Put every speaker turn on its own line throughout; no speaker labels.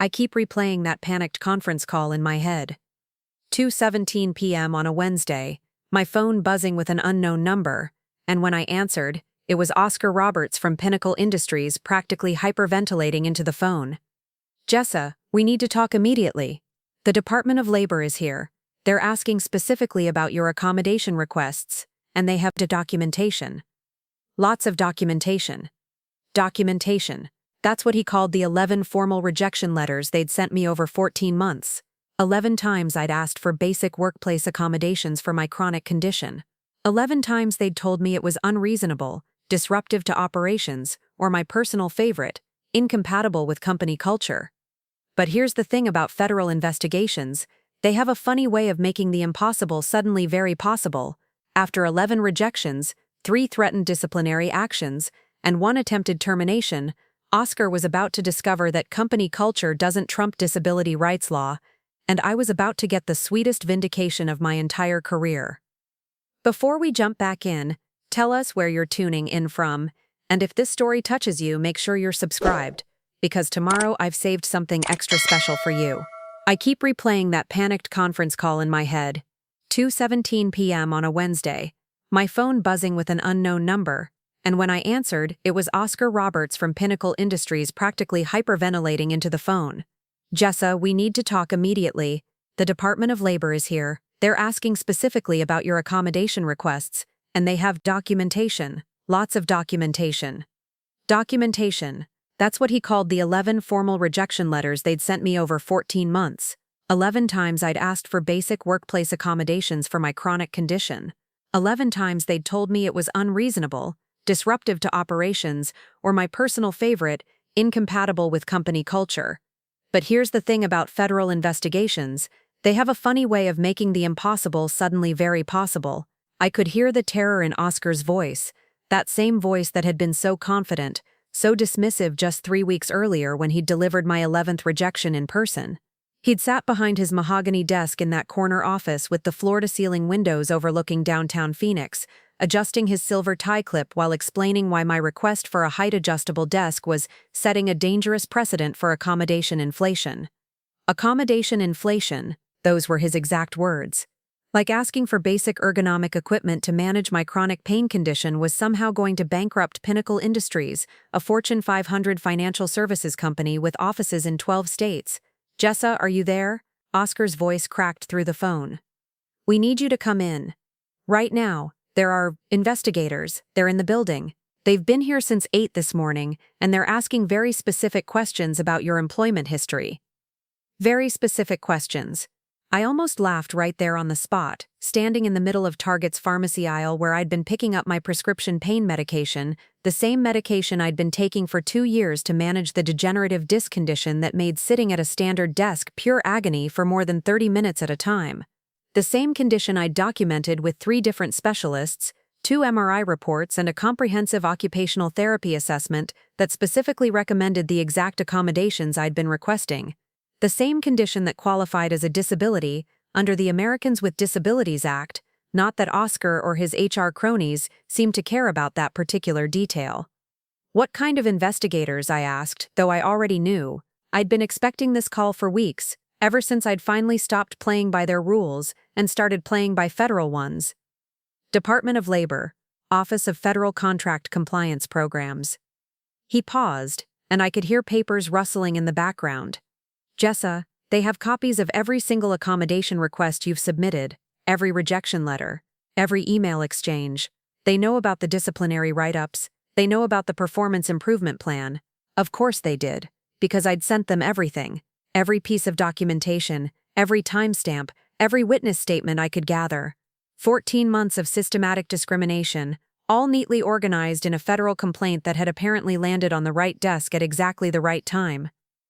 I keep replaying that panicked conference call in my head. 2:17 p.m. on a Wednesday, my phone buzzing with an unknown number, and when I answered, it was Oscar Roberts from Pinnacle Industries practically hyperventilating into the phone. "Jessa, we need to talk immediately. The Department of Labor is here. They're asking specifically about your accommodation requests, and they have documentation." Lots of documentation. Documentation. That's what he called the 11 formal rejection letters they'd sent me over 14 months. 11 times I'd asked for basic workplace accommodations for my chronic condition. 11 times they'd told me it was unreasonable, disruptive to operations, or my personal favorite, incompatible with company culture. But here's the thing about federal investigations: they have a funny way of making the impossible suddenly very possible. After 11 rejections, 3 threatened disciplinary actions, and 1 attempted termination, Oscar was about to discover that company culture doesn't trump disability rights law, and I was about to get the sweetest vindication of my entire career. Before we jump back in, tell us where you're tuning in from, and if this story touches you, make sure you're subscribed, because tomorrow I've saved something extra special for you. I keep replaying that panicked conference call in my head. 2:17 p.m. on a Wednesday, my phone buzzing with an unknown number, and when I answered, it was Oscar Roberts from Pinnacle Industries practically hyperventilating into the phone. "Jessa, we need to talk immediately. The Department of Labor is here. They're asking specifically about your accommodation requests, and they have documentation. Lots of documentation." Documentation. That's what he called the 11 formal rejection letters they'd sent me over 14 months. 11 times I'd asked for basic workplace accommodations for my chronic condition. 11 times they'd told me it was unreasonable, disruptive to operations, or my personal favorite, incompatible with company culture. But here's the thing about federal investigations: they have a funny way of making the impossible suddenly very possible. I could hear the terror in Oscar's voice, that same voice that had been so confident, so dismissive just 3 weeks earlier when he'd delivered my 11th rejection in person. He'd sat behind his mahogany desk in that corner office with the floor-to-ceiling windows overlooking downtown Phoenix, adjusting his silver tie clip while explaining why my request for a height-adjustable desk was setting a dangerous precedent for accommodation inflation. Accommodation inflation, those were his exact words. Like asking for basic ergonomic equipment to manage my chronic pain condition was somehow going to bankrupt Pinnacle Industries, a Fortune 500 financial services company with offices in 12 states. "Jessa, are you there?" Oscar's voice cracked through the phone. "We need you to come in. Right now. There are investigators. They're in the building. They've been here since 8 this morning, and they're asking very specific questions about your employment history." Very specific questions. I almost laughed right there on the spot, standing in the middle of Target's pharmacy aisle where I'd been picking up my prescription pain medication, the same medication I'd been taking for 2 years to manage the degenerative disc condition that made sitting at a standard desk pure agony for more than 30 minutes at a time. The same condition I'd documented with 3 different specialists, 2 MRI reports, and a comprehensive occupational therapy assessment that specifically recommended the exact accommodations I'd been requesting. The same condition that qualified as a disability under the Americans with Disabilities Act, not that Oscar or his HR cronies seemed to care about that particular detail. What kind of investigators, I asked, though I already knew. I'd been expecting this call for weeks, ever since I'd finally stopped playing by their rules and started playing by federal ones. Department of Labor, Office of Federal Contract Compliance Programs. He paused, and I could hear papers rustling in the background. "Jessa, they have copies of every single accommodation request you've submitted, every rejection letter, every email exchange. They know about the disciplinary write-ups. They know about the performance improvement plan. Of course they did, because I'd sent them everything, every piece of documentation, every timestamp, every witness statement I could gather. 14 months of systematic discrimination, all neatly organized in a federal complaint that had apparently landed on the right desk at exactly the right time.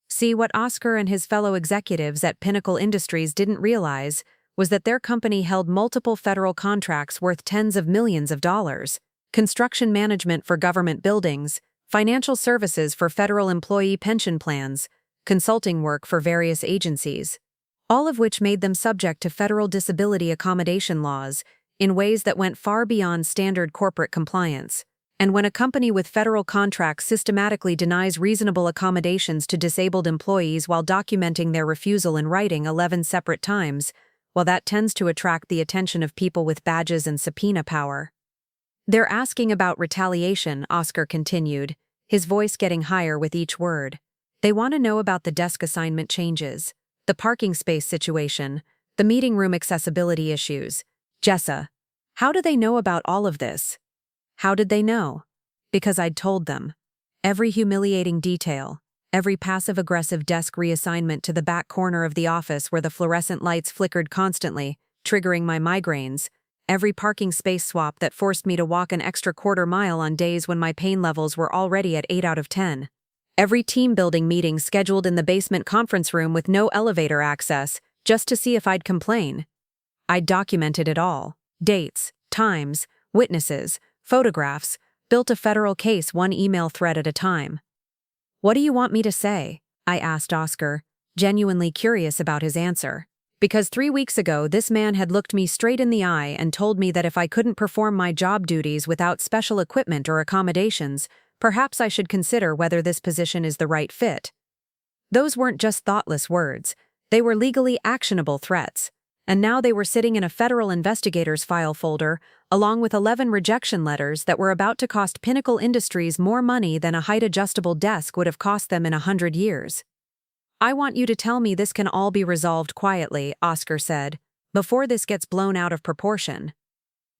See, what Oscar and his fellow executives at Pinnacle Industries didn't realize was that their company held multiple federal contracts worth tens of millions of dollars: construction management for government buildings, financial services for federal employee pension plans, consulting work for various agencies, all of which made them subject to federal disability accommodation laws in ways that went far beyond standard corporate compliance. And when a company with federal contracts systematically denies reasonable accommodations to disabled employees while documenting their refusal in writing 11 separate times, well, that tends to attract the attention of people with badges and subpoena power. They're asking about retaliation, Oscar continued, his voice getting higher with each word. They want to know about the desk assignment changes, the parking space situation, the meeting room accessibility issues. Jessa, how do they know about all of this? How did they know? Because I'd told them. Every humiliating detail, every passive-aggressive desk reassignment to the back corner of the office where the fluorescent lights flickered constantly, triggering my migraines, every parking space swap that forced me to walk an extra quarter-mile on days when my pain levels were already at 8 out of 10. Every team-building meeting scheduled in the basement conference room with no elevator access, just to see if I'd complain. I'd documented it all. Dates, times, witnesses, photographs, built a federal case one email thread at a time. What do you want me to say? I asked Oscar, genuinely curious about his answer. Because 3 weeks ago this man had looked me straight in the eye and told me that if I couldn't perform my job duties without special equipment or accommodations, perhaps I should consider whether this position is the right fit. Those weren't just thoughtless words, they were legally actionable threats. And now they were sitting in a federal investigator's file folder, along with 11 rejection letters that were about to cost Pinnacle Industries more money than a height-adjustable desk would have cost them in 100 years. I want you to tell me this can all be resolved quietly, Oscar said, before this gets blown out of proportion.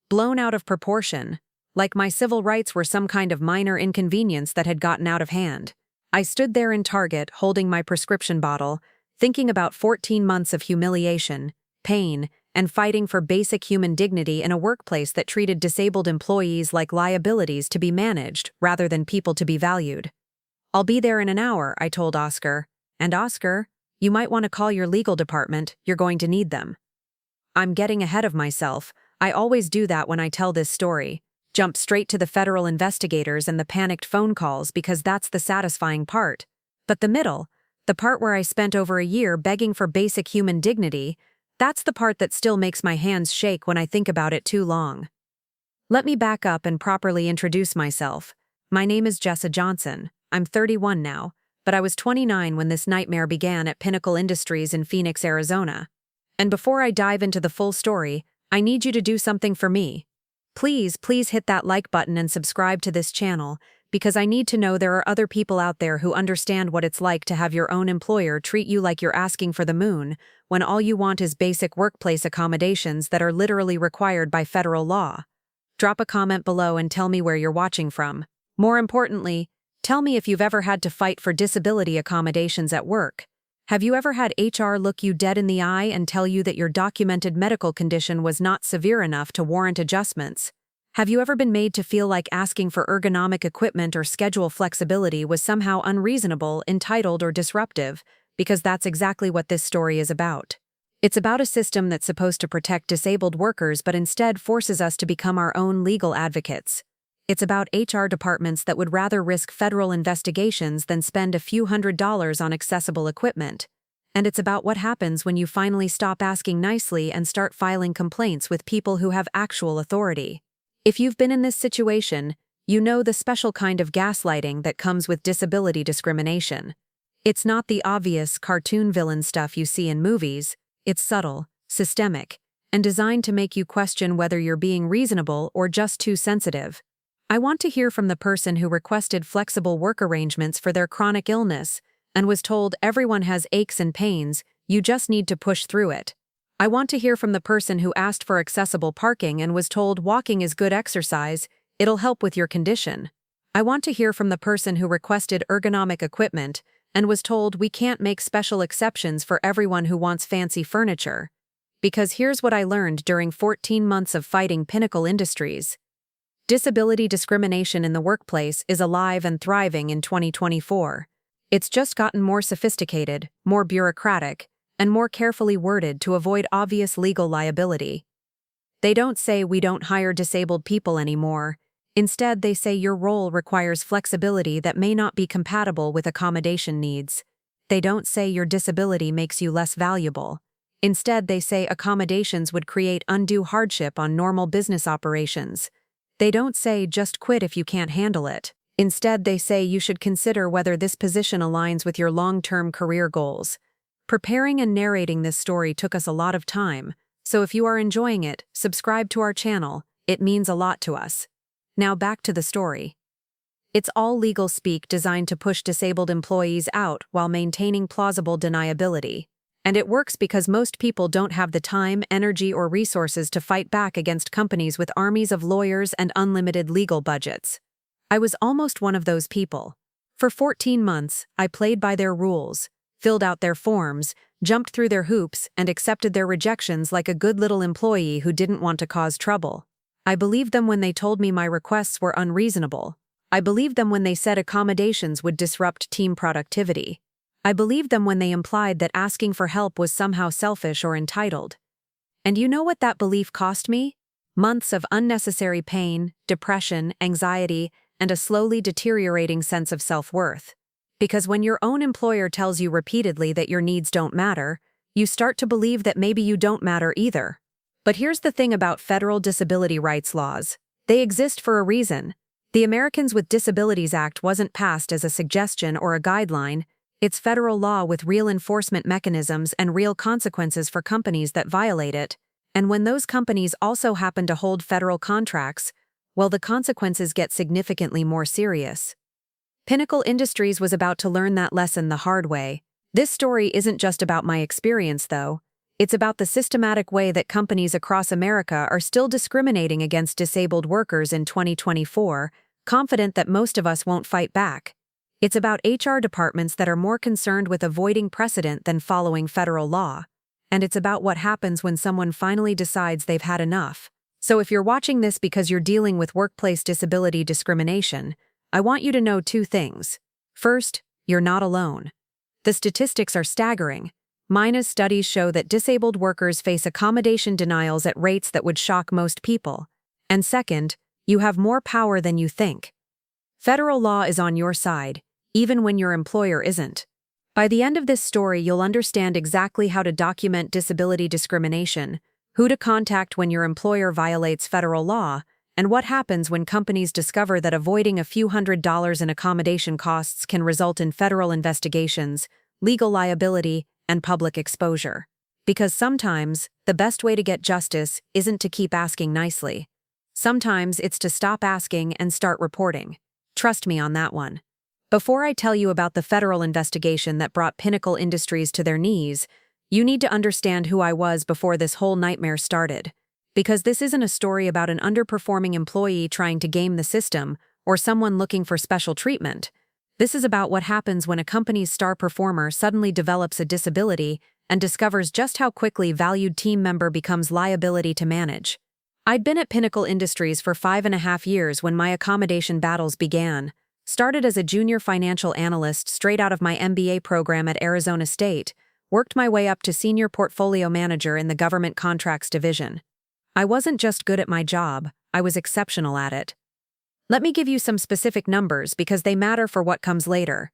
Blown out of proportion, like my civil rights were some kind of minor inconvenience that had gotten out of hand. I stood there in Target, holding my prescription bottle, thinking about 14 months of humiliation, pain, and fighting for basic human dignity in a workplace that treated disabled employees like liabilities to be managed rather than people to be valued. I'll be there in an hour, I told Oscar. And Oscar, you might want to call your legal department, you're going to need them. I'm getting ahead of myself. I always do that when I tell this story. Jump straight to the federal investigators and the panicked phone calls because that's the satisfying part. But the middle, the part where I spent over a year begging for basic human dignity, that's the part that still makes my hands shake when I think about it too long. Let me back up and properly introduce myself. My name is Jessa Johnson. I'm 31 now, but I was 29 when this nightmare began at Pinnacle Industries in Phoenix, Arizona. And before I dive into the full story, I need you to do something for me. Please hit that like button and subscribe to this channel, because I need to know there are other people out there who understand what it's like to have your own employer treat you like you're asking for the moon, when all you want is basic workplace accommodations that are literally required by federal law. Drop a comment below and tell me where you're watching from. More importantly, tell me if you've ever had to fight for disability accommodations at work. Have you ever had HR look you dead in the eye and tell you that your documented medical condition was not severe enough to warrant adjustments? Have you ever been made to feel like asking for ergonomic equipment or schedule flexibility was somehow unreasonable, entitled, or disruptive? Because that's exactly what this story is about. It's about a system that's supposed to protect disabled workers but instead forces us to become our own legal advocates. It's about HR departments that would rather risk federal investigations than spend a few $100s on accessible equipment. And it's about what happens when you finally stop asking nicely and start filing complaints with people who have actual authority. If you've been in this situation, you know the special kind of gaslighting that comes with disability discrimination. It's not the obvious cartoon villain stuff you see in movies, it's subtle, systemic, and designed to make you question whether you're being reasonable or just too sensitive. I want to hear from the person who requested flexible work arrangements for their chronic illness and was told everyone has aches and pains, you just need to push through it. I want to hear from the person who asked for accessible parking and was told walking is good exercise, it'll help with your condition. I want to hear from the person who requested ergonomic equipment and was told we can't make special exceptions for everyone who wants fancy furniture. Because here's what I learned during 14 months of fighting Pinnacle Industries. Disability discrimination in the workplace is alive and thriving in 2024. It's just gotten more sophisticated, more bureaucratic, and more carefully worded to avoid obvious legal liability. They don't say we don't hire disabled people anymore. Instead, they say your role requires flexibility that may not be compatible with accommodation needs. They don't say your disability makes you less valuable. Instead, they say accommodations would create undue hardship on normal business operations. They don't say just quit if you can't handle it. Instead, they say you should consider whether this position aligns with your long-term career goals. Preparing and narrating this story took us a lot of time, so if you are enjoying it, subscribe to our channel. It means a lot to us. Now back to the story. It's all legal speak designed to push disabled employees out while maintaining plausible deniability. And it works because most people don't have the time, energy, or resources to fight back against companies with armies of lawyers and unlimited legal budgets. I was almost one of those people. For 14 months, I played by their rules, filled out their forms, jumped through their hoops, and accepted their rejections like a good little employee who didn't want to cause trouble. I believed them when they told me my requests were unreasonable. I believed them when they said accommodations would disrupt team productivity. I believed them when they implied that asking for help was somehow selfish or entitled. And you know what that belief cost me? Months of unnecessary pain, depression, anxiety, and a slowly deteriorating sense of self-worth. Because when your own employer tells you repeatedly that your needs don't matter, you start to believe that maybe you don't matter either. But here's the thing about federal disability rights laws. They exist for a reason. The Americans with Disabilities Act wasn't passed as a suggestion or a guideline. It's federal law with real enforcement mechanisms and real consequences for companies that violate it. And when those companies also happen to hold federal contracts, well, the consequences get significantly more serious. Pinnacle Industries was about to learn that lesson the hard way. This story isn't just about my experience, though. It's about the systematic way that companies across America are still discriminating against disabled workers in 2024, confident that most of us won't fight back. It's about HR departments that are more concerned with avoiding precedent than following federal law. And it's about what happens when someone finally decides they've had enough. So if you're watching this because you're dealing with workplace disability discrimination, I want you to know two things. First, you're not alone. The statistics are staggering. MINA's studies show that disabled workers face accommodation denials at rates that would shock most people. And second, you have more power than you think. Federal law is on your side, even when your employer isn't. By the end of this story, you'll understand exactly how to document disability discrimination, who to contact when your employer violates federal law, and what happens when companies discover that avoiding a few $100s in accommodation costs can result in federal investigations, legal liability, and public exposure. Because sometimes, the best way to get justice isn't to keep asking nicely. Sometimes it's to stop asking and start reporting. Trust me on that one. Before I tell you about the federal investigation that brought Pinnacle Industries to their knees, you need to understand who I was before this whole nightmare started. Because this isn't a story about an underperforming employee trying to game the system or someone looking for special treatment. This is about what happens when a company's star performer suddenly develops a disability and discovers just how quickly valued team member becomes liability to manage. I'd been at Pinnacle Industries for 5.5 years when my accommodation battles began. Started as a junior financial analyst straight out of my MBA program at Arizona State, worked my way up to senior portfolio manager in the government contracts division. I wasn't just good at my job, I was exceptional at it. Let me give you some specific numbers because they matter for what comes later.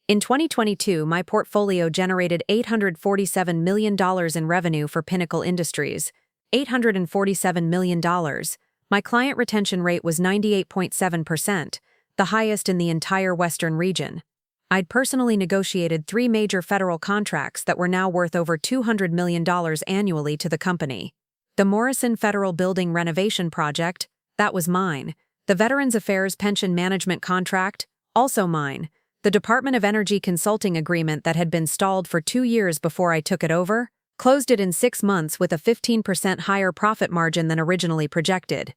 In 2022, my portfolio generated $847 million in revenue for Pinnacle Industries. $847 million. My client retention rate was 98.7%, the highest in the entire Western region. I'd personally negotiated 3 major federal contracts that were now worth over $200 million annually to the company. The Morrison Federal Building Renovation Project, that was mine. The Veterans Affairs Pension Management Contract, also mine. The Department of Energy Consulting Agreement that had been stalled for 2 years before I took it over, closed it in 6 months with a 15% higher profit margin than originally projected.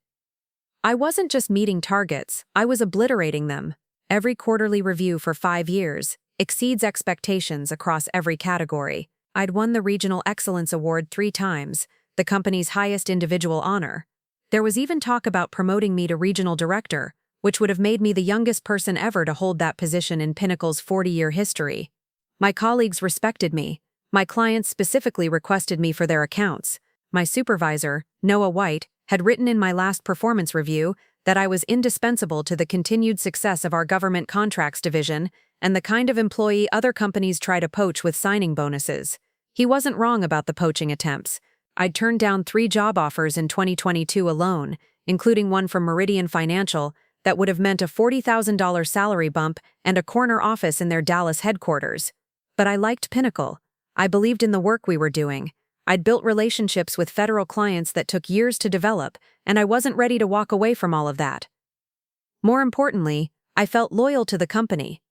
I wasn't just meeting targets, I was obliterating them. Every quarterly review for 5 years exceeds expectations across every category. I'd won the Regional Excellence Award 3 times, the company's highest individual honor. There was even talk about promoting me to regional director, which would have made me the youngest person ever to hold that position in Pinnacle's 40-year history. My colleagues respected me. My clients specifically requested me for their accounts. My supervisor, Noah White, had written in my last performance review that I was indispensable to the continued success of our government contracts division and the kind of employee other companies try to poach with signing bonuses. He wasn't wrong about the poaching attempts. I'd turned down 3 job offers in 2022 alone, including one from Meridian Financial, that would have meant a $40,000 salary bump and a corner office in their Dallas headquarters. But I liked Pinnacle. I believed in the work we were doing. I'd built relationships with federal clients that took years to develop, and I wasn't ready to walk away from all of that. More importantly, I felt loyal to the company.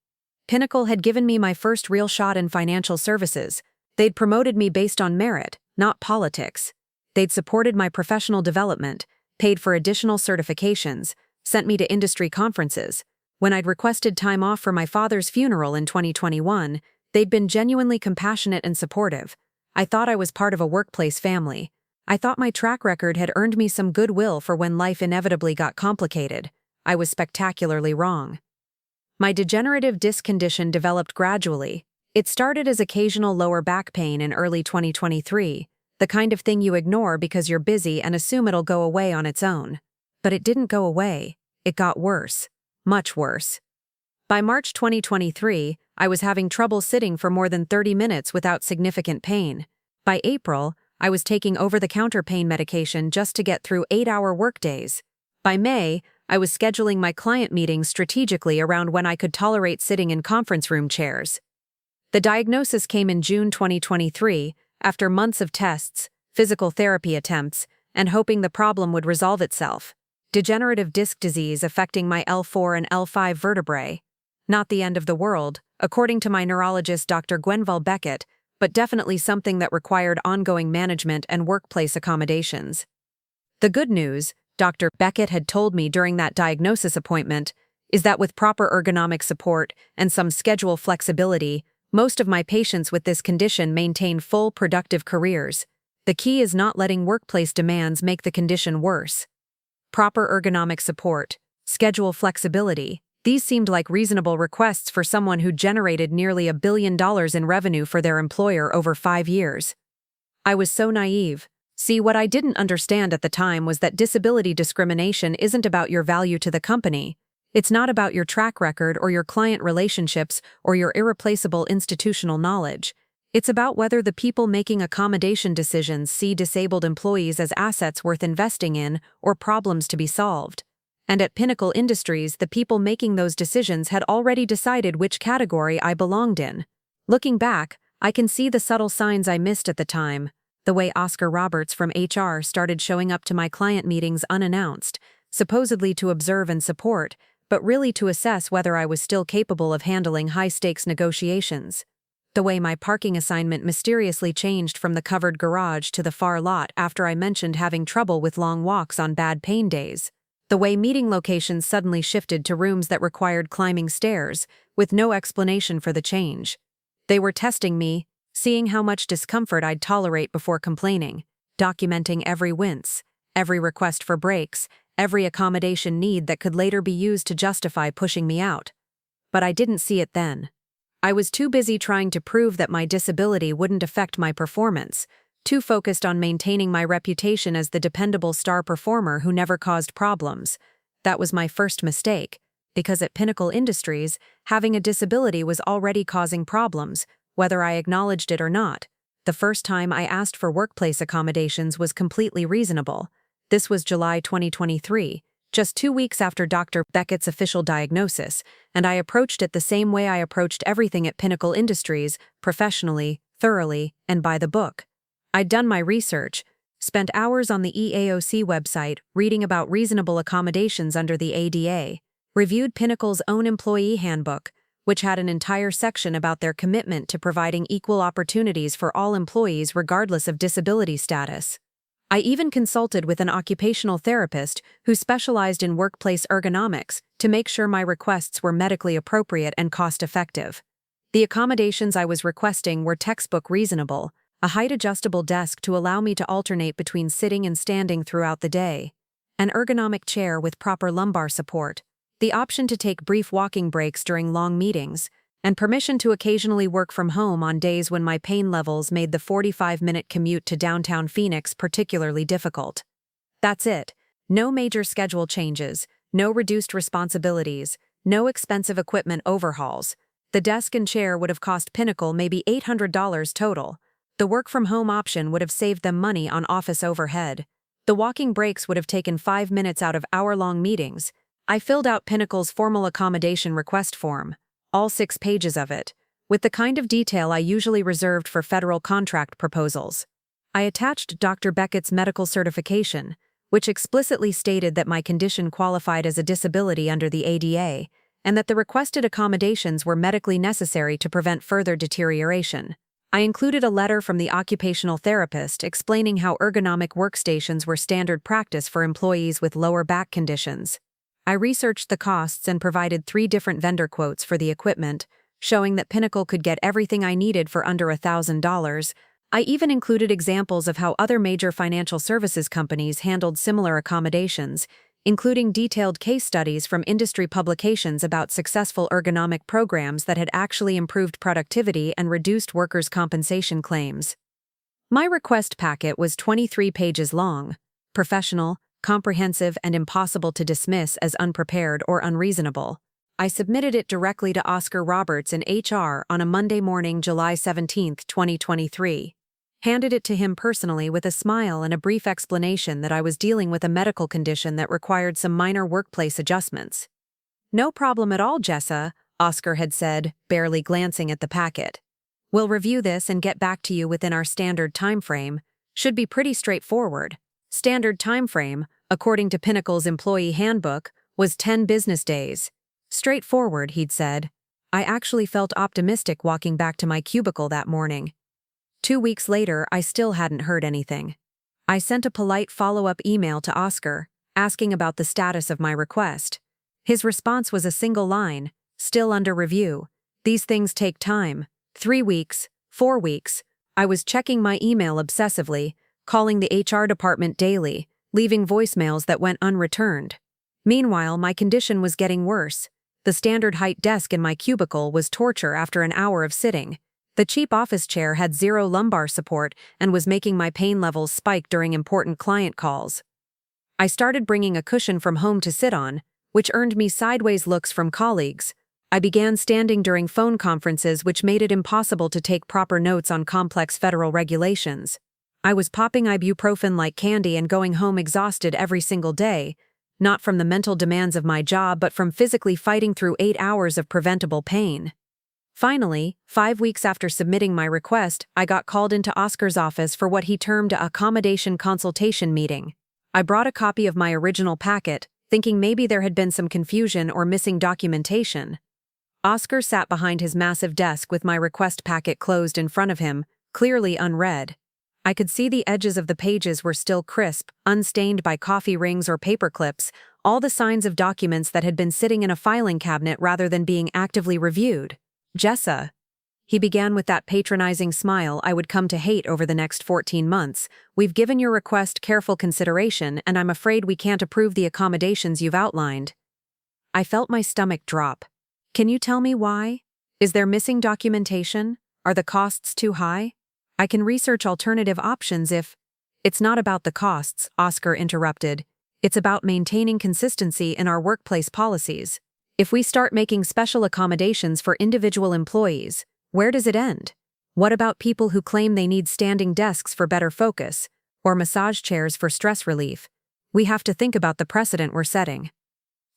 Pinnacle had given me my first real shot in financial services. They'd promoted me based on merit, not politics. They'd supported my professional development, paid for additional certifications, sent me to industry conferences. When I'd requested time off for my father's funeral in 2021, they'd been genuinely compassionate and supportive. I thought I was part of a workplace family. I thought my track record had earned me some goodwill for when life inevitably got complicated. I was spectacularly wrong. My degenerative disc condition developed gradually. It started as occasional lower back pain in early 2023, the kind of thing you ignore because you're busy and assume it'll go away on its own. But it didn't go away. It got worse. Much worse. By March 2023, I was having trouble sitting for more than 30 minutes without significant pain. By April, I was taking over-the-counter pain medication just to get through 8-hour workdays. By May, I was scheduling my client meetings strategically around when I could tolerate sitting in conference room chairs. The diagnosis came in June 2023, after months of tests, physical therapy attempts, and hoping the problem would resolve itself. Degenerative disc disease affecting my L4 and L5 vertebrae. Not the end of the world, according to my neurologist Dr. Gwenval Beckett, but definitely something that required ongoing management and workplace accommodations. The good news, Dr. Beckett had told me during that diagnosis appointment, is that with proper ergonomic support and some schedule flexibility, most of my patients with this condition maintain full productive careers. The key is not letting workplace demands make the condition worse. Proper ergonomic support, schedule flexibility, these seemed like reasonable requests for someone who generated nearly $1 billion in revenue for their employer over 5 years. I was so naive. See, what I didn't understand at the time was that disability discrimination isn't about your value to the company. It's not about your track record or your client relationships or your irreplaceable institutional knowledge. It's about whether the people making accommodation decisions see disabled employees as assets worth investing in or problems to be solved. And at Pinnacle Industries, the people making those decisions had already decided which category I belonged in. Looking back, I can see the subtle signs I missed at the time. The way Oscar Roberts from HR started showing up to my client meetings unannounced, supposedly to observe and support, but really to assess whether I was still capable of handling high-stakes negotiations. The way my parking assignment mysteriously changed from the covered garage to the far lot after I mentioned having trouble with long walks on bad pain days. The way meeting locations suddenly shifted to rooms that required climbing stairs, with no explanation for the change. They were testing me, seeing how much discomfort I'd tolerate before complaining, documenting every wince, every request for breaks, every accommodation need that could later be used to justify pushing me out. But I didn't see it then. I was too busy trying to prove that my disability wouldn't affect my performance, too focused on maintaining my reputation as the dependable star performer who never caused problems. That was my first mistake, because at Pinnacle Industries, having a disability was already causing problems, whether I acknowledged it or not. The first time I asked for workplace accommodations was completely reasonable. This was July 2023, just 2 weeks after Dr. Beckett's official diagnosis, and I approached it the same way I approached everything at Pinnacle Industries, professionally, thoroughly, and by the book. I'd done my research, spent hours on the EAOC website reading about reasonable accommodations under the ADA, reviewed Pinnacle's own employee handbook, which had an entire section about their commitment to providing equal opportunities for all employees regardless of disability status. I even consulted with an occupational therapist who specialized in workplace ergonomics to make sure my requests were medically appropriate and cost-effective. The accommodations I was requesting were textbook reasonable: a height-adjustable desk to allow me to alternate between sitting and standing throughout the day, an ergonomic chair with proper lumbar support, the option to take brief walking breaks during long meetings, and permission to occasionally work from home on days when my pain levels made the 45-minute commute to downtown Phoenix particularly difficult. That's it. No major schedule changes, no reduced responsibilities, no expensive equipment overhauls. The desk and chair would have cost Pinnacle maybe $800 total. The work-from-home option would have saved them money on office overhead. The walking breaks would have taken 5 minutes out of hour-long meetings. I filled out Pinnacle's formal accommodation request form, all 6 pages of it, with the kind of detail I usually reserved for federal contract proposals. I attached Dr. Beckett's medical certification, which explicitly stated that my condition qualified as a disability under the ADA, and that the requested accommodations were medically necessary to prevent further deterioration. I included a letter from the occupational therapist explaining how ergonomic workstations were standard practice for employees with lower back conditions. I researched the costs and provided 3 different vendor quotes for the equipment, showing that Pinnacle could get everything I needed for under $1,000. I even included examples of how other major financial services companies handled similar accommodations, including detailed case studies from industry publications about successful ergonomic programs that had actually improved productivity and reduced workers' compensation claims. My request packet was 23 pages long, professional, comprehensive, and impossible to dismiss as unprepared or unreasonable. I submitted it directly to Oscar Roberts in HR on a Monday morning, July 17, 2023. Handed it to him personally with a smile and a brief explanation that I was dealing with a medical condition that required some minor workplace adjustments. "No problem at all, Jessa," Oscar had said, barely glancing at the packet. "We'll review this and get back to you within our standard time frame. Should be pretty straightforward." Standard time frame, according to Pinnacle's employee handbook, was 10 business days. Straightforward, he'd said. I actually felt optimistic walking back to my cubicle that morning. 2 weeks later, I still hadn't heard anything. I sent a polite follow-up email to Oscar, asking about the status of my request. His response was a single line, "Still under review. These things take time. 3 weeks, 4 weeks." I was checking my email obsessively, calling the HR department daily, leaving voicemails that went unreturned. Meanwhile, my condition was getting worse. The standard height desk in my cubicle was torture after an hour of sitting. The cheap office chair had 0 lumbar support and was making my pain levels spike during important client calls. I started bringing a cushion from home to sit on, which earned me sideways looks from colleagues. I began standing during phone conferences, which made it impossible to take proper notes on complex federal regulations. I was popping ibuprofen like candy and going home exhausted every single day, not from the mental demands of my job but from physically fighting through 8 hours of preventable pain. Finally, 5 weeks after submitting my request, I got called into Oscar's office for what he termed an accommodation consultation meeting. I brought a copy of my original packet, thinking maybe there had been some confusion or missing documentation. Oscar sat behind his massive desk with my request packet closed in front of him, clearly unread. I could see the edges of the pages were still crisp, unstained by coffee rings or paper clips, all the signs of documents that had been sitting in a filing cabinet rather than being actively reviewed. "Jessa," he began with that patronizing smile I would come to hate over the next 14 months, "we've given your request careful consideration and I'm afraid we can't approve the accommodations you've outlined." I felt my stomach drop. "Can you tell me why? Is there missing documentation? Are the costs too high? I can research alternative options if—" "It's not about the costs," Oscar interrupted. "It's about maintaining consistency in our workplace policies. If we start making special accommodations for individual employees, where does it end? What about people who claim they need standing desks for better focus, or massage chairs for stress relief? We have to think about the precedent we're setting."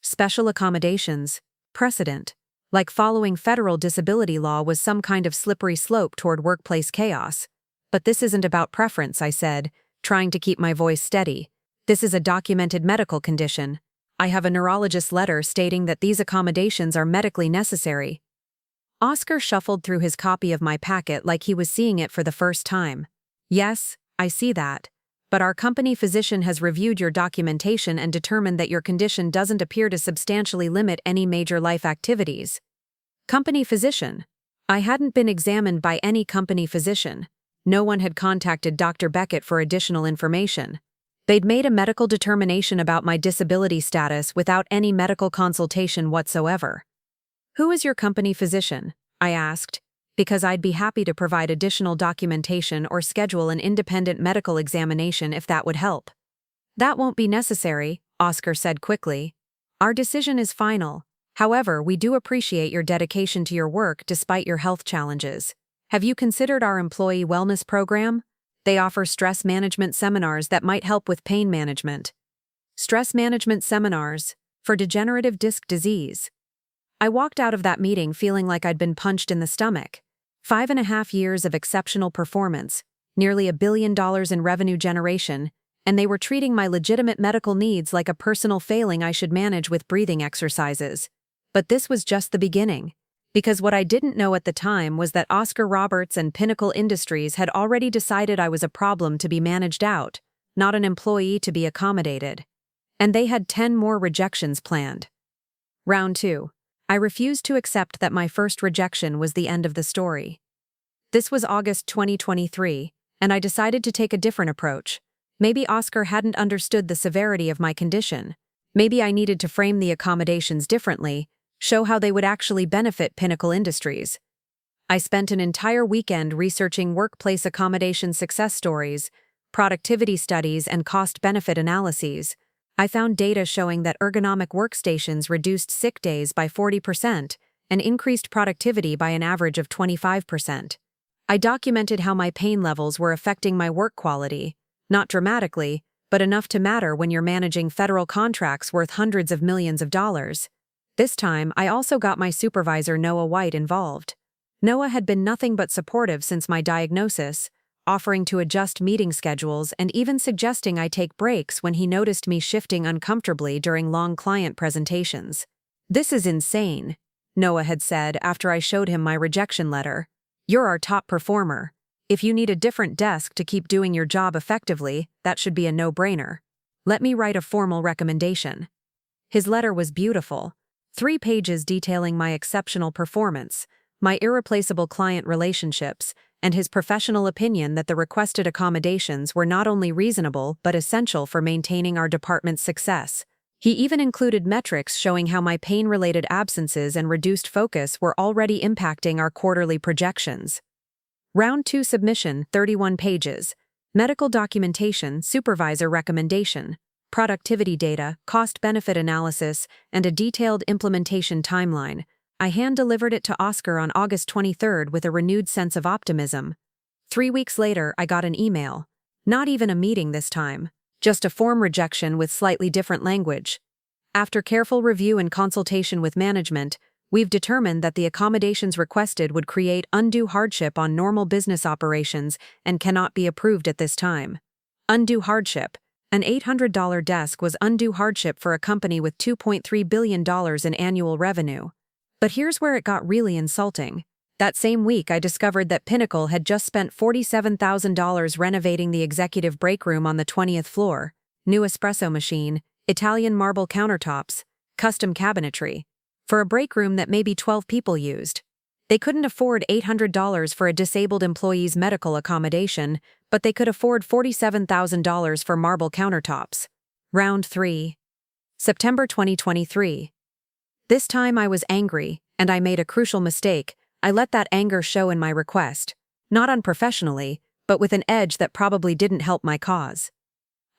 Special accommodations, precedent, like following federal disability law was some kind of slippery slope toward workplace chaos. "But this isn't about preference," I said, trying to keep my voice steady. "This is a documented medical condition. I have a neurologist's letter stating that these accommodations are medically necessary." Oscar shuffled through his copy of my packet like he was seeing it for the first time. "Yes, I see that. But our company physician has reviewed your documentation and determined that your condition doesn't appear to substantially limit any major life activities." Company physician? I hadn't been examined by any company physician. No one had contacted Dr. Beckett for additional information. They'd made a medical determination about my disability status without any medical consultation whatsoever. "Who is your company physician?" I asked, because I'd be happy to provide additional documentation or schedule an independent medical examination if that would help. "That won't be necessary," Oscar said quickly. "Our decision is final. However, we do appreciate your dedication to your work despite your health challenges. Have you considered our employee wellness program? They offer stress management seminars that might help with pain management. Stress management seminars for degenerative disc disease. I walked out of that meeting feeling like I'd been punched in the stomach. 5.5 years of exceptional performance, nearly $1 billion in revenue generation, and they were treating my legitimate medical needs like a personal failing I should manage with breathing exercises. But this was just the beginning. Because what I didn't know at the time was that Oscar Roberts and Pinnacle Industries had already decided I was a problem to be managed out, not an employee to be accommodated. And they had 10 more rejections planned. Round 2. I refused to accept that my first rejection was the end of the story. This was August 2023, and I decided to take a different approach. Maybe Oscar hadn't understood the severity of my condition. Maybe I needed to frame the accommodations differently, show how they would actually benefit Pinnacle Industries. I spent an entire weekend researching workplace accommodation success stories, productivity studies, and cost-benefit analyses. I found data showing that ergonomic workstations reduced sick days by 40% and increased productivity by an average of 25%. I documented how my pain levels were affecting my work quality, not dramatically, but enough to matter when you're managing federal contracts worth hundreds of millions of dollars. This time, I also got my supervisor Noah White involved. Noah had been nothing but supportive since my diagnosis, offering to adjust meeting schedules and even suggesting I take breaks when he noticed me shifting uncomfortably during long client presentations. "This is insane," Noah had said after I showed him my rejection letter. "You're our top performer. If you need a different desk to keep doing your job effectively, that should be a no-brainer. Let me write a formal recommendation." His letter was beautiful. 3 pages detailing my exceptional performance, my irreplaceable client relationships, and his professional opinion that the requested accommodations were not only reasonable but essential for maintaining our department's success. He even included metrics showing how my pain-related absences and reduced focus were already impacting our quarterly projections. Round 2 submission, 31 pages. Medical documentation, supervisor recommendation, productivity data, cost-benefit analysis, and a detailed implementation timeline. I hand-delivered it to Oscar on August 23rd with a renewed sense of optimism. 3 weeks later, I got an email. Not even a meeting this time, just a form rejection with slightly different language. After careful review and consultation with management, we've determined that the accommodations requested would create undue hardship on normal business operations and cannot be approved at this time. Undue hardship. An $800 desk was undue hardship for a company with $2.3 billion in annual revenue. But here's where it got really insulting. That same week, I discovered that Pinnacle had just spent $47,000 renovating the executive break room on the 20th floor, new espresso machine, Italian marble countertops, custom cabinetry, for a break room that maybe 12 people used. They couldn't afford $800 for a disabled employee's medical accommodation, but they could afford $47,000 for marble countertops. Round 3. September 2023. This time I was angry, and I made a crucial mistake. I let that anger show in my request. Not unprofessionally, but with an edge that probably didn't help my cause.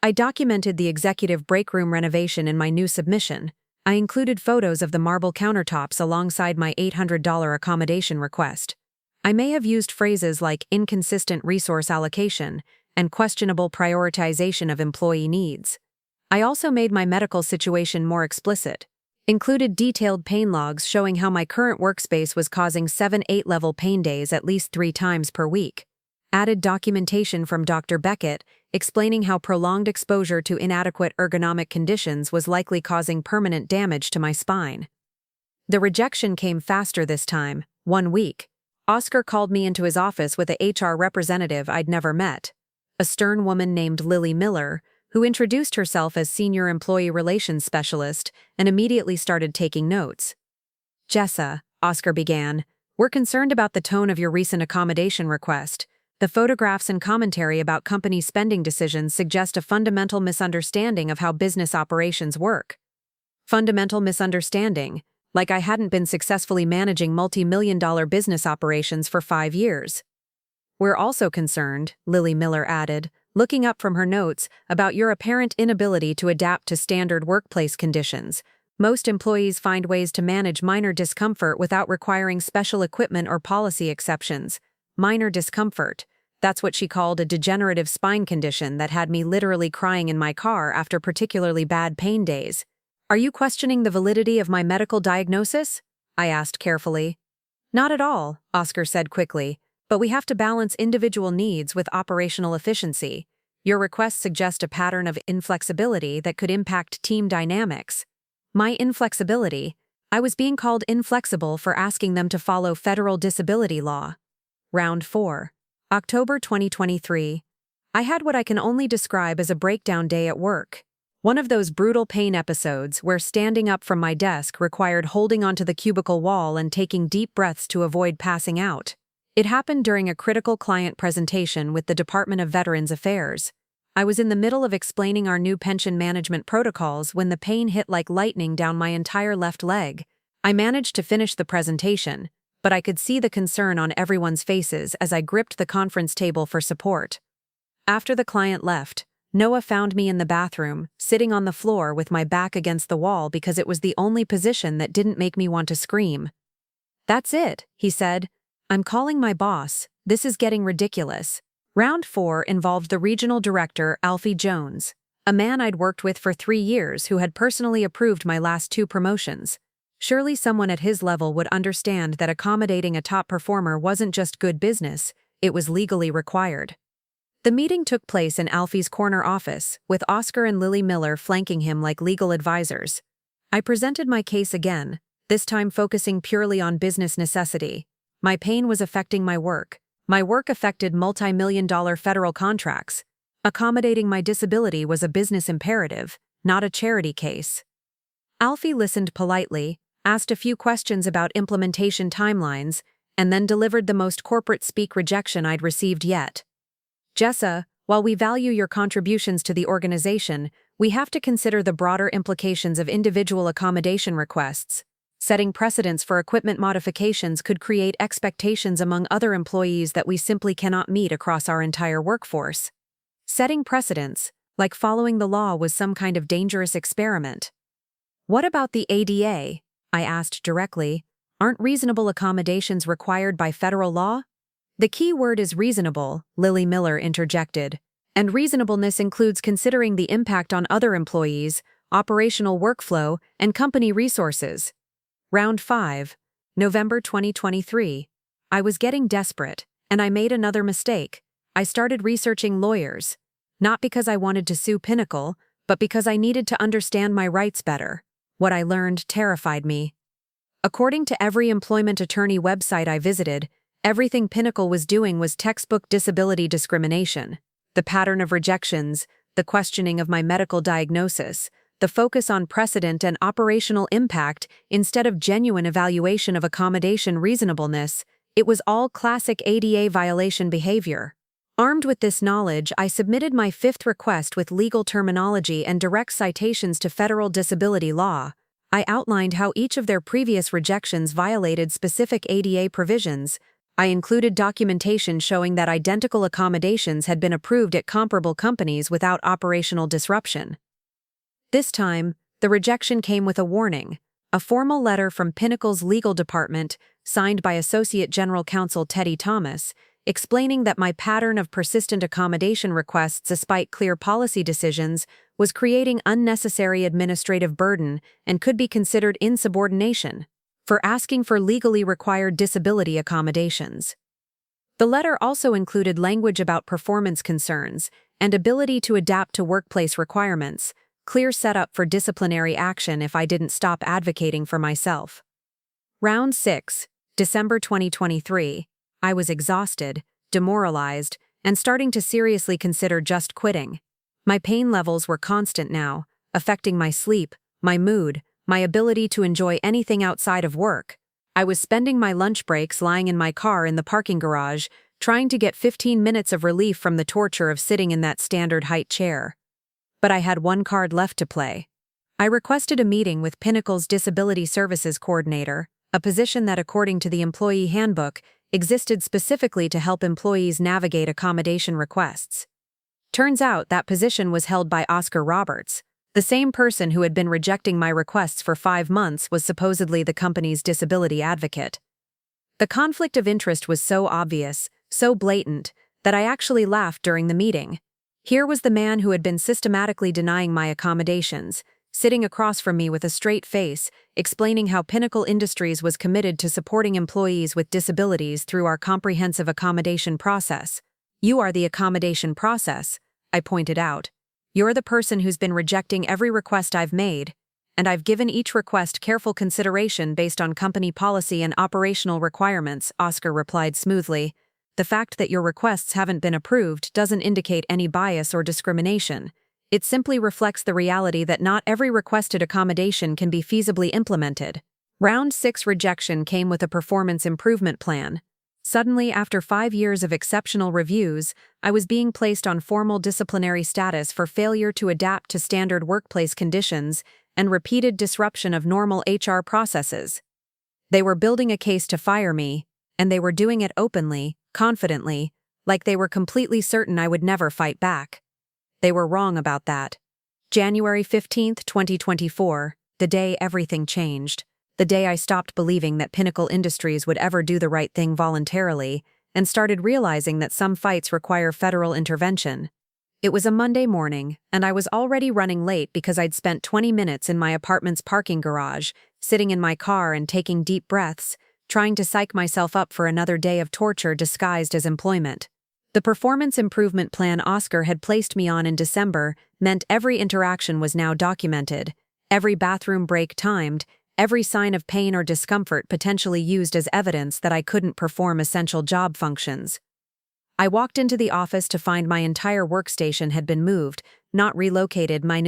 I documented the executive break room renovation in my new submission. I included photos of the marble countertops alongside my $800 accommodation request. I may have used phrases like inconsistent resource allocation and questionable prioritization of employee needs. I also made my medical situation more explicit. Included detailed pain logs showing how my current workspace was causing 7-8 level pain days at least 3 times per week. Added documentation from Dr. Beckett explaining how prolonged exposure to inadequate ergonomic conditions was likely causing permanent damage to my spine. The rejection came faster this time, 1 week. Oscar called me into his office with a HR representative I'd never met, a stern woman named Lily Miller, who introduced herself as Senior Employee Relations Specialist and immediately started taking notes. "Jessa," Oscar began, "we're concerned about the tone of your recent accommodation request. The photographs and commentary about company spending decisions suggest a fundamental misunderstanding of how business operations work." Fundamental misunderstanding, like I hadn't been successfully managing multi-million-dollar business operations for 5 years. "We're also concerned," Lily Miller added, looking up from her notes, "about your apparent inability to adapt to standard workplace conditions. Most employees find ways to manage minor discomfort without requiring special equipment or policy exceptions. Minor discomfort. That's what she called a degenerative spine condition that had me literally crying in my car after particularly bad pain days. "Are you questioning the validity of my medical diagnosis?" I asked carefully. "Not at all," Oscar said quickly, "but we have to balance individual needs with operational efficiency. Your requests suggest a pattern of inflexibility that could impact team dynamics." My inflexibility? I was being called inflexible for asking them to follow federal disability law. Round 4. October 2023. I had what I can only describe as a breakdown day at work. One of those brutal pain episodes where standing up from my desk required holding onto the cubicle wall and taking deep breaths to avoid passing out. It happened during a critical client presentation with the Department of Veterans Affairs. I was in the middle of explaining our new pension management protocols when the pain hit like lightning down my entire left leg. I managed to finish the presentation, but I could see the concern on everyone's faces as I gripped the conference table for support. After the client left, Noah found me in the bathroom, sitting on the floor with my back against the wall because it was the only position that didn't make me want to scream. "That's it," he said. "I'm calling my boss. This is getting ridiculous." Round 4 involved the regional director, Alfie Jones, a man I'd worked with for 3 years who had personally approved my last 2 promotions. Surely someone at his level would understand that accommodating a top performer wasn't just good business, it was legally required. The meeting took place in Alfie's corner office, with Oscar and Lily Miller flanking him like legal advisors. I presented my case again, this time focusing purely on business necessity. My pain was affecting my work. My work affected multi-million-dollar federal contracts. Accommodating my disability was a business imperative, not a charity case. Alfie listened politely, asked a few questions about implementation timelines, and then delivered the most corporate speak rejection I'd received yet. "Jessa, while we value your contributions to the organization, we have to consider the broader implications of individual accommodation requests. Setting precedents for equipment modifications could create expectations among other employees that we simply cannot meet across our entire workforce." Setting precedents, like following the law, was some kind of dangerous experiment. "What about the ADA?" I asked directly. "Aren't reasonable accommodations required by federal law?" "The key word is reasonable," Lily Miller interjected, "and reasonableness includes considering the impact on other employees, operational workflow, and company resources." Round 5. November 2023. I was getting desperate, and I made another mistake. I started researching lawyers. Not because I wanted to sue Pinnacle, but because I needed to understand my rights better. What I learned terrified me. According to every employment attorney website I visited, everything Pinnacle was doing was textbook disability discrimination. The pattern of rejections, the questioning of my medical diagnosis, the focus on precedent and operational impact instead of genuine evaluation of accommodation reasonableness, it was all classic ADA violation behavior. Armed with this knowledge, I submitted my 5th request with legal terminology and direct citations to federal disability law. I outlined how each of their previous rejections violated specific ADA provisions. I included documentation showing that identical accommodations had been approved at comparable companies without operational disruption. This time, the rejection came with a warning, a formal letter from Pinnacle's legal department, signed by Associate General Counsel Teddy Thomas, explaining that my pattern of persistent accommodation requests despite clear policy decisions was creating unnecessary administrative burden and could be considered insubordination for asking for legally required disability accommodations. The letter also included language about performance concerns and ability to adapt to workplace requirements, clear setup for disciplinary action if I didn't stop advocating for myself. Round 6, December 2023. I was exhausted, demoralized, and starting to seriously consider just quitting. My pain levels were constant now, affecting my sleep, my mood, my ability to enjoy anything outside of work. I was spending my lunch breaks lying in my car in the parking garage, trying to get 15 minutes of relief from the torture of sitting in that standard height chair. But I had one card left to play. I requested a meeting with Pinnacle's Disability Services Coordinator, a position that, according to the employee handbook, existed specifically to help employees navigate accommodation requests. Turns out that position was held by Oscar Roberts. The same person who had been rejecting my requests for 5 months was supposedly the company's disability advocate. The conflict of interest was so obvious, so blatant, that I actually laughed during the meeting. Here was the man who had been systematically denying my accommodations, sitting across from me with a straight face, explaining how Pinnacle Industries was committed to supporting employees with disabilities through our comprehensive accommodation process. "You are the accommodation process," I pointed out. "You're the person who's been rejecting every request I've made, and I've given each request careful consideration based on company policy and operational requirements," Oscar replied smoothly. "The fact that your requests haven't been approved doesn't indicate any bias or discrimination. It simply reflects the reality that not every requested accommodation can be feasibly implemented." Round 6 rejection came with a performance improvement plan. Suddenly, after 5 years of exceptional reviews, I was being placed on formal disciplinary status for failure to adapt to standard workplace conditions and repeated disruption of normal HR processes. They were building a case to fire me, and they were doing it openly, confidently, like they were completely certain I would never fight back. They were wrong about that. January 15th, 2024, the day everything changed. The day I stopped believing that Pinnacle Industries would ever do the right thing voluntarily and started realizing that some fights require federal intervention. It was a Monday morning, and I was already running late because I'd spent 20 minutes in my apartment's parking garage, sitting in my car and taking deep breaths, trying to psych myself up for another day of torture disguised as employment. The performance improvement plan Oscar had placed me on in December meant every interaction was now documented, every bathroom break timed, every sign of pain or discomfort potentially used as evidence that I couldn't perform essential job functions. I walked into the office to find my entire workstation had been moved, not relocated, my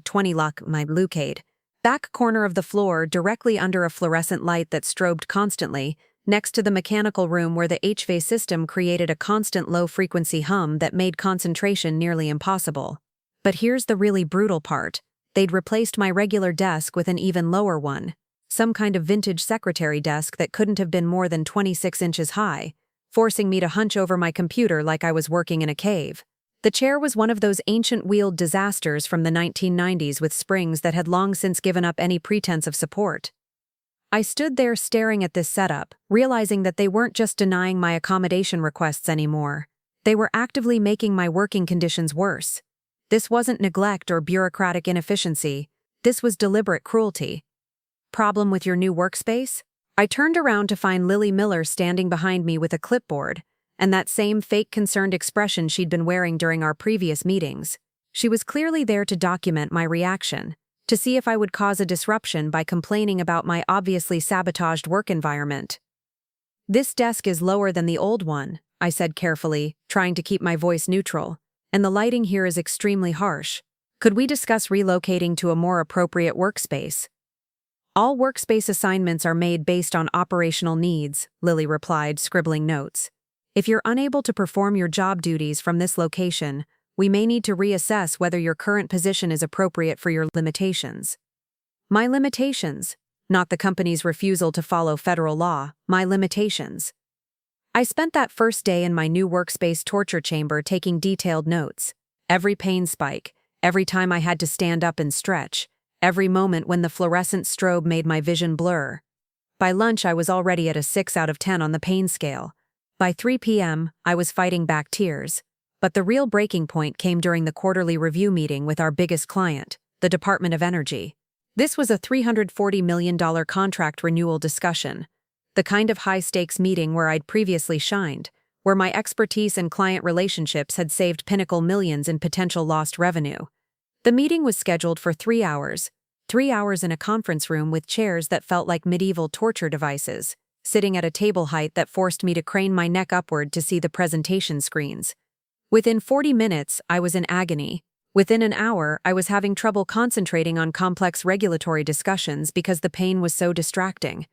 20 locate. Back corner of the floor, directly under a fluorescent light that strobed constantly, next to the mechanical room where the HVAC system created a constant low-frequency hum that made concentration nearly impossible. But here's the really brutal part. They'd replaced my regular desk with an even lower one, some kind of vintage secretary desk that couldn't have been more than 26 inches high, forcing me to hunch over my computer like I was working in a cave. The chair was one of those ancient wheeled disasters from the 1990s with springs that had long since given up any pretense of support. I stood there staring at this setup, realizing that they weren't just denying my accommodation requests anymore. They were actively making my working conditions worse. This wasn't neglect or bureaucratic inefficiency. This was deliberate cruelty. "Problem with your new workspace?" I turned around to find Lily Miller standing behind me with a clipboard, and that same fake concerned expression she'd been wearing during our previous meetings. She was clearly there to document my reaction, to see if I would cause a disruption by complaining about my obviously sabotaged work environment. "This desk is lower than the old one," I said carefully, trying to keep my voice neutral, "and the lighting here is extremely harsh. Could we discuss relocating to a more appropriate workspace?" "All workspace assignments are made based on operational needs," Lily replied, scribbling notes. "If you're unable to perform your job duties from this location, we may need to reassess whether your current position is appropriate for your limitations." My limitations, not the company's refusal to follow federal law, my limitations. I spent that first day in my new workspace torture chamber taking detailed notes. Every pain spike, every time I had to stand up and stretch, every moment when the fluorescent strobe made my vision blur. By lunch I was already at a 6 out of 10 on the pain scale. By 3 p.m., I was fighting back tears. But the real breaking point came during the quarterly review meeting with our biggest client, the Department of Energy. This was a $340 million contract renewal discussion, the kind of high-stakes meeting where I'd previously shined, where my expertise and client relationships had saved Pinnacle millions in potential lost revenue. The meeting was scheduled for 3 hours, 3 hours in a conference room with chairs that felt like medieval torture devices, sitting at a table height that forced me to crane my neck upward to see the presentation screens. Within 40 minutes, I was in agony. Within an hour, I was having trouble concentrating on complex regulatory discussions because the pain was so distracting.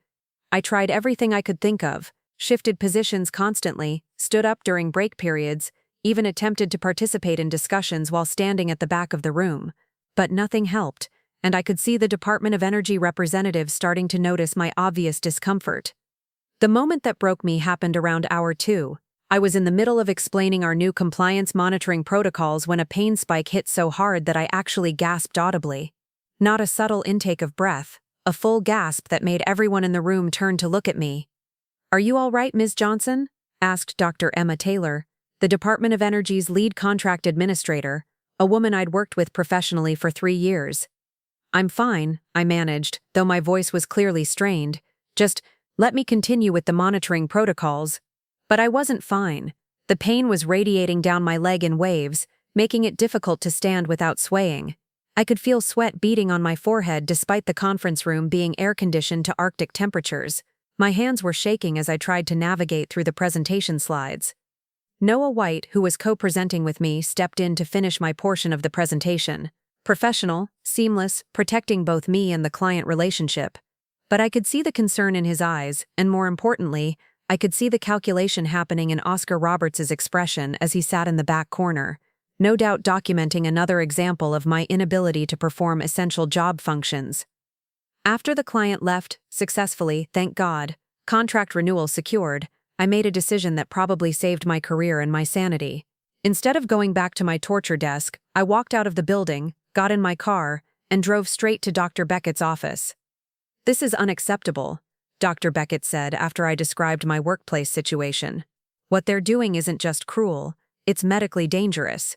I tried everything I could think of, shifted positions constantly, stood up during break periods, even attempted to participate in discussions while standing at the back of the room. But nothing helped, and I could see the Department of Energy representatives starting to notice my obvious discomfort. The moment that broke me happened around hour 2. I was in the middle of explaining our new compliance monitoring protocols when a pain spike hit so hard that I actually gasped audibly. Not a subtle intake of breath, a full gasp that made everyone in the room turn to look at me. "Are you all right, Ms. Johnson?" asked Dr. Emma Taylor, the Department of Energy's lead contract administrator, a woman I'd worked with professionally for 3 years. "I'm fine," I managed, though my voice was clearly strained. "Just let me continue with the monitoring protocols." But I wasn't fine. The pain was radiating down my leg in waves, making it difficult to stand without swaying. I could feel sweat beading on my forehead despite the conference room being air-conditioned to Arctic temperatures. My hands were shaking as I tried to navigate through the presentation slides. Noah White, who was co-presenting with me, stepped in to finish my portion of the presentation. Professional, seamless, protecting both me and the client relationship. But I could see the concern in his eyes, and more importantly, I could see the calculation happening in Oscar Roberts' expression as he sat in the back corner, no doubt documenting another example of my inability to perform essential job functions. After the client left, successfully, thank God, contract renewal secured, I made a decision that probably saved my career and my sanity. Instead of going back to my torture desk, I walked out of the building, got in my car, and drove straight to Dr. Beckett's office. "This is unacceptable," Dr. Beckett said after I described my workplace situation. "What they're doing isn't just cruel, it's medically dangerous.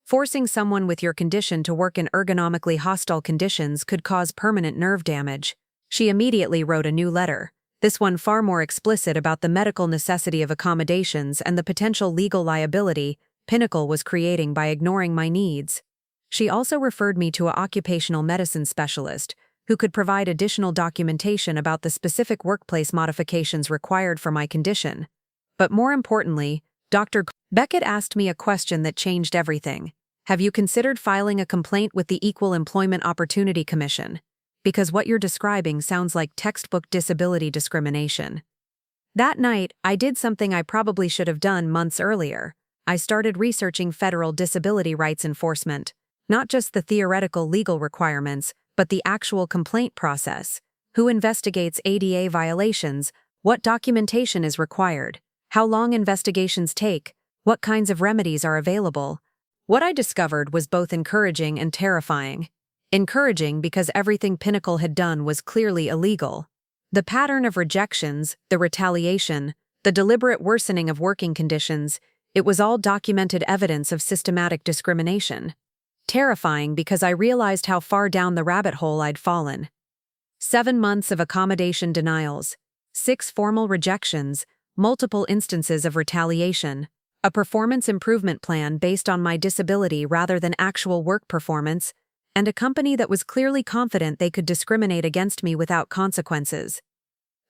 Forcing someone with your condition to work in ergonomically hostile conditions could cause permanent nerve damage." She immediately wrote a new letter, this one far more explicit about the medical necessity of accommodations and the potential legal liability Pinnacle was creating by ignoring my needs. She also referred me to an occupational medicine specialist who could provide additional documentation about the specific workplace modifications required for my condition. But more importantly, Dr. Beckett asked me a question that changed everything. "Have you considered filing a complaint with the Equal Employment Opportunity Commission? Because what you're describing sounds like textbook disability discrimination." That night, I did something I probably should have done months earlier. I started researching federal disability rights enforcement, not just the theoretical legal requirements, but the actual complaint process. Who investigates ADA violations? What documentation is required? How long investigations take? What kinds of remedies are available? What I discovered was both encouraging and terrifying. Encouraging because everything Pinnacle had done was clearly illegal. The pattern of rejections, the retaliation, the deliberate worsening of working conditions, it was all documented evidence of systematic discrimination. Terrifying because I realized how far down the rabbit hole I'd fallen. 7 months of accommodation denials, 6 formal rejections, multiple instances of retaliation, a performance improvement plan based on my disability rather than actual work performance, and a company that was clearly confident they could discriminate against me without consequences.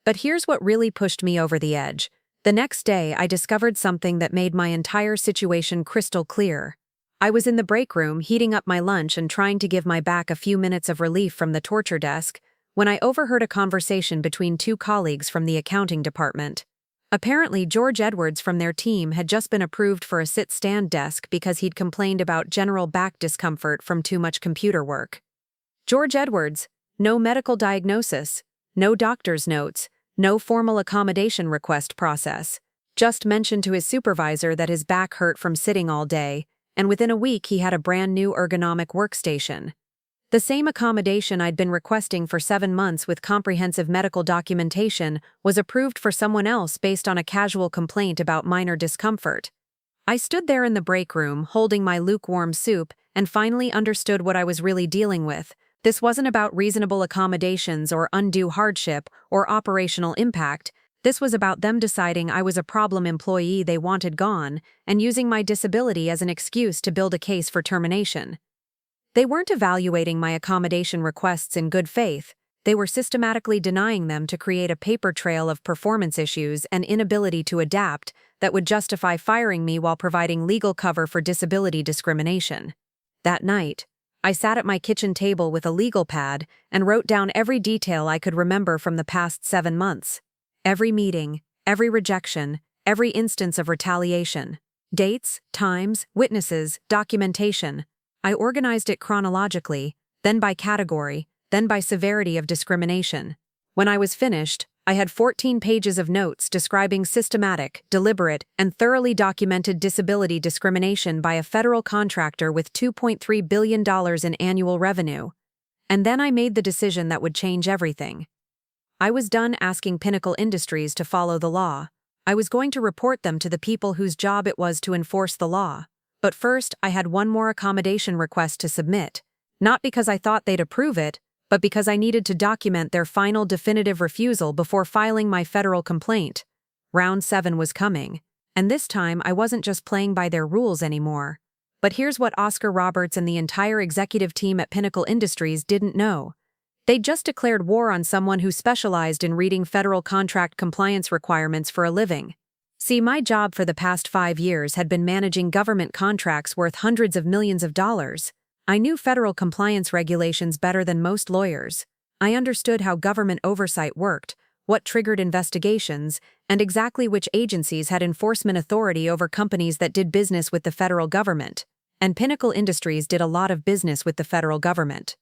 But here's what really pushed me over the edge. The next day, I discovered something that made my entire situation crystal clear. I was in the break room heating up my lunch and trying to give my back a few minutes of relief from the torture desk when I overheard a conversation between 2 colleagues from the accounting department. Apparently, George Edwards from their team had just been approved for a sit-stand desk because he'd complained about general back discomfort from too much computer work. George Edwards, no medical diagnosis, no doctor's notes, no formal accommodation request process, just mentioned to his supervisor that his back hurt from sitting all day, and within a week he had a brand new ergonomic workstation. The same accommodation I'd been requesting for 7 months with comprehensive medical documentation was approved for someone else based on a casual complaint about minor discomfort. I stood there in the break room, holding my lukewarm soup, and finally understood what I was really dealing with. This wasn't about reasonable accommodations or undue hardship or operational impact. This was about them deciding I was a problem employee they wanted gone and using my disability as an excuse to build a case for termination. They weren't evaluating my accommodation requests in good faith. They were systematically denying them to create a paper trail of performance issues and inability to adapt that would justify firing me while providing legal cover for disability discrimination. That night, I sat at my kitchen table with a legal pad and wrote down every detail I could remember from the past 7 months. Every meeting, every rejection, every instance of retaliation. Dates, times, witnesses, documentation. I organized it chronologically, then by category, then by severity of discrimination. When I was finished, I had 14 pages of notes describing systematic, deliberate, and thoroughly documented disability discrimination by a federal contractor with $2.3 billion in annual revenue. And then I made the decision that would change everything. I was done asking Pinnacle Industries to follow the law. I was going to report them to the people whose job it was to enforce the law. But first, I had one more accommodation request to submit, not because I thought they'd approve it, but because I needed to document their final definitive refusal before filing my federal complaint. Round 7 was coming, and this time I wasn't just playing by their rules anymore. But here's what Oscar Roberts and the entire executive team at Pinnacle Industries didn't know. They'd just declared war on someone who specialized in reading federal contract compliance requirements for a living. See, my job for the past 5 years had been managing government contracts worth hundreds of millions of dollars. I knew federal compliance regulations better than most lawyers. I understood how government oversight worked, what triggered investigations, and exactly which agencies had enforcement authority over companies that did business with the federal government. And Pinnacle Industries did a lot of business with the federal government.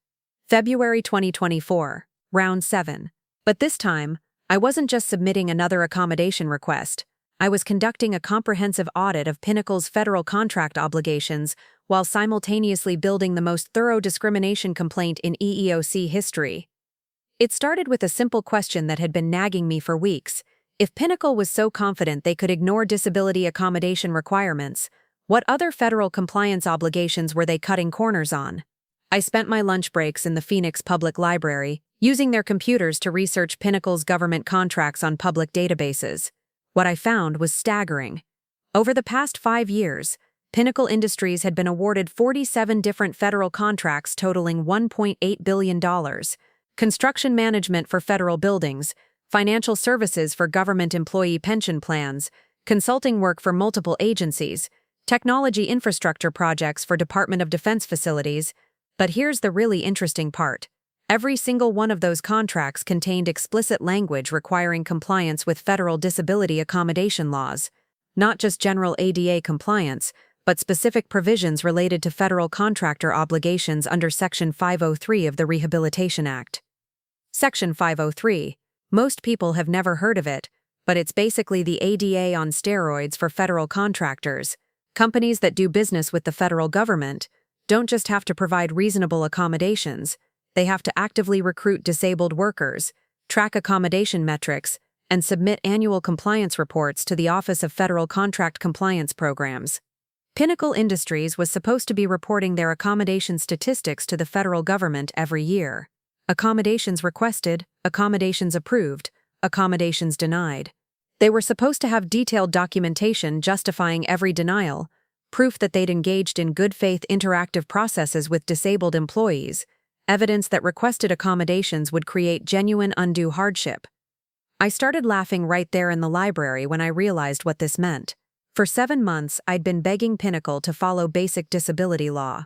February 2024, Round 7. But this time, I wasn't just submitting another accommodation request. I was conducting a comprehensive audit of Pinnacle's federal contract obligations while simultaneously building the most thorough discrimination complaint in EEOC history. It started with a simple question that had been nagging me for weeks. If Pinnacle was so confident they could ignore disability accommodation requirements, what other federal compliance obligations were they cutting corners on? I spent my lunch breaks in the Phoenix Public Library, using their computers to research Pinnacle's government contracts on public databases. What I found was staggering. Over the past 5 years, Pinnacle Industries had been awarded 47 different federal contracts totaling $1.8 billion. Construction management for federal buildings, financial services for government employee pension plans, consulting work for multiple agencies, technology infrastructure projects for Department of Defense facilities. But here's the really interesting part. Every single one of those contracts contained explicit language requiring compliance with federal disability accommodation laws. Not just general ADA compliance, but specific provisions related to federal contractor obligations under Section 503 of the Rehabilitation Act. Section 503. Most people have never heard of it, but it's basically the ADA on steroids for federal contractors. Companies that do business with the federal government don't just have to provide reasonable accommodations, they have to actively recruit disabled workers, track accommodation metrics, and submit annual compliance reports to the Office of Federal Contract Compliance Programs. Pinnacle Industries was supposed to be reporting their accommodation statistics to the federal government every year. Accommodations requested, accommodations approved, accommodations denied. They were supposed to have detailed documentation justifying every denial, proof that they'd engaged in good faith interactive processes with disabled employees, evidence that requested accommodations would create genuine undue hardship. I started laughing right there in the library when I realized what this meant. For 7 months, I'd been begging Pinnacle to follow basic disability law.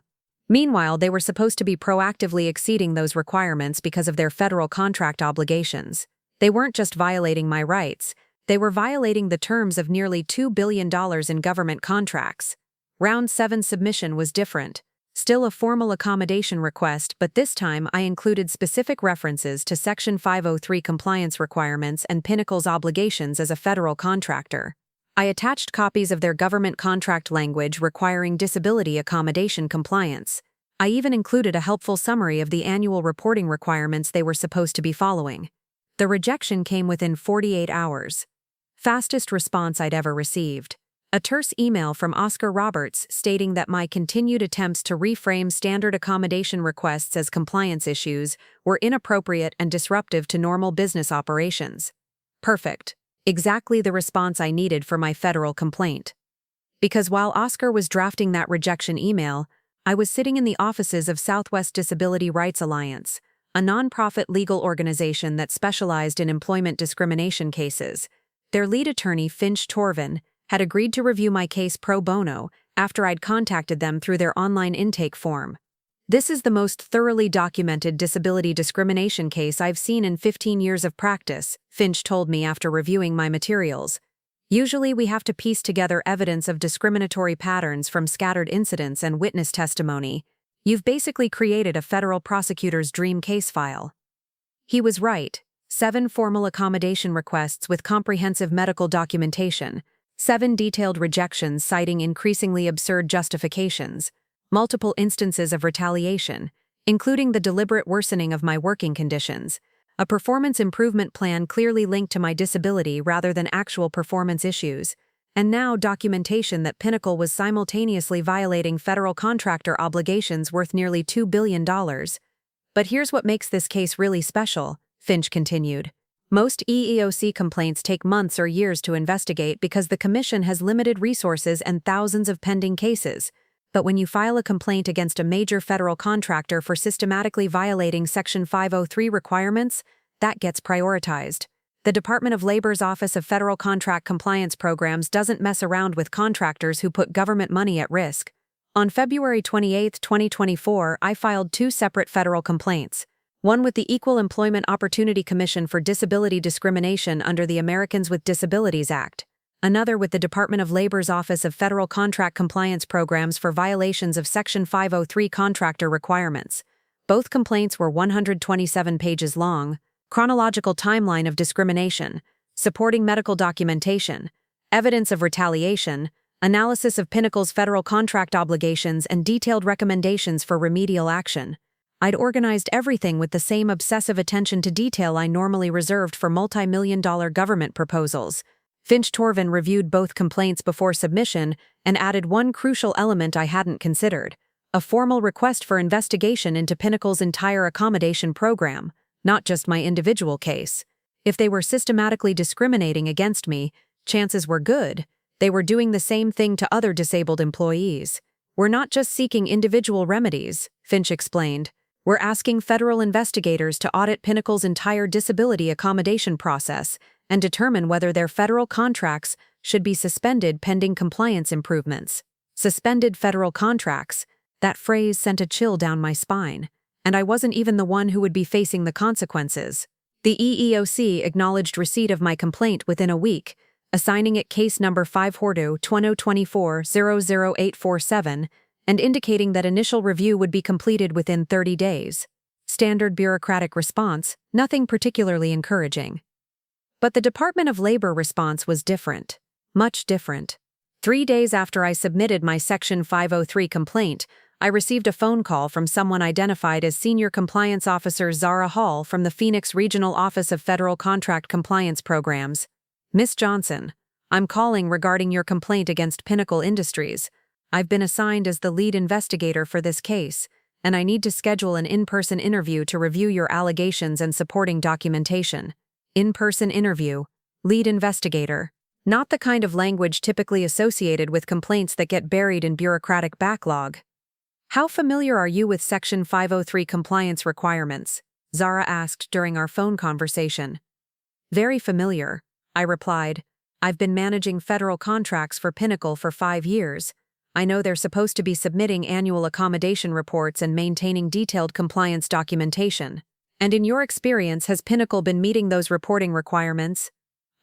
Meanwhile, they were supposed to be proactively exceeding those requirements because of their federal contract obligations. They weren't just violating my rights, they were violating the terms of nearly $2 billion in government contracts. Round 7 submission was different. Still a formal accommodation request, but this time I included specific references to Section 503 compliance requirements and Pinnacle's obligations as a federal contractor. I attached copies of their government contract language requiring disability accommodation compliance. I even included a helpful summary of the annual reporting requirements they were supposed to be following. The rejection came within 48 hours. Fastest response I'd ever received. A terse email from Oscar Roberts stating that my continued attempts to reframe standard accommodation requests as compliance issues were inappropriate and disruptive to normal business operations. Perfect. Exactly the response I needed for my federal complaint. Because while Oscar was drafting that rejection email, I was sitting in the offices of Southwest Disability Rights Alliance, a nonprofit legal organization that specialized in employment discrimination cases. Their lead attorney, Finch Torvin, had agreed to review my case pro bono after I'd contacted them through their online intake form. This is the most thoroughly documented disability discrimination case I've seen in 15 years of practice, Finch told me after reviewing my materials. Usually we have to piece together evidence of discriminatory patterns from scattered incidents and witness testimony. You've basically created a federal prosecutor's dream case file. He was right. 7 formal accommodation requests with comprehensive medical documentation, 7 detailed rejections citing increasingly absurd justifications, multiple instances of retaliation, including the deliberate worsening of my working conditions, a performance improvement plan clearly linked to my disability rather than actual performance issues, and now documentation that Pinnacle was simultaneously violating federal contractor obligations worth nearly $2 billion. But here's what makes this case really special, Finch continued. Most EEOC complaints take months or years to investigate because the Commission has limited resources and thousands of pending cases. But when you file a complaint against a major federal contractor for systematically violating Section 503 requirements, that gets prioritized. The Department of Labor's Office of Federal Contract Compliance Programs doesn't mess around with contractors who put government money at risk. On February 28, 2024, I filed 2 separate federal complaints. One with the Equal Employment Opportunity Commission for disability discrimination under the Americans with Disabilities Act. Another with the Department of Labor's Office of Federal Contract Compliance Programs for violations of Section 503 contractor requirements. Both complaints were 127 pages long, chronological timeline of discrimination, supporting medical documentation, evidence of retaliation, analysis of Pinnacle's federal contract obligations, and detailed recommendations for remedial action. I'd organized everything with the same obsessive attention to detail I normally reserved for multi-million-dollar government proposals. Finch-Torvin reviewed both complaints before submission and added one crucial element I hadn't considered: a formal request for investigation into Pinnacle's entire accommodation program, not just my individual case. If they were systematically discriminating against me, chances were good they were doing the same thing to other disabled employees. We're not just seeking individual remedies, Finch explained. We're asking federal investigators to audit Pinnacle's entire disability accommodation process and determine whether their federal contracts should be suspended pending compliance improvements. Suspended federal contracts, that phrase sent a chill down my spine, and I wasn't even the one who would be facing the consequences. The EEOC acknowledged receipt of my complaint within a week, assigning it case number 5/2024-00847, and indicating that initial review would be completed within 30 days. Standard bureaucratic response, nothing particularly encouraging. But the Department of Labor response was different. Much different. 3 days after I submitted my Section 503 complaint, I received a phone call from someone identified as Senior Compliance Officer Zara Hall from the Phoenix Regional Office of Federal Contract Compliance Programs. Miss Johnson, I'm calling regarding your complaint against Pinnacle Industries. I've been assigned as the lead investigator for this case, and I need to schedule an in-person interview to review your allegations and supporting documentation. In-person interview. Lead investigator. Not the kind of language typically associated with complaints that get buried in bureaucratic backlog. How familiar are you with Section 503 compliance requirements? Zara asked during our phone conversation. Very familiar, I replied. I've been managing federal contracts for Pinnacle for 5 years. I know they're supposed to be submitting annual accommodation reports and maintaining detailed compliance documentation. And in your experience, has Pinnacle been meeting those reporting requirements?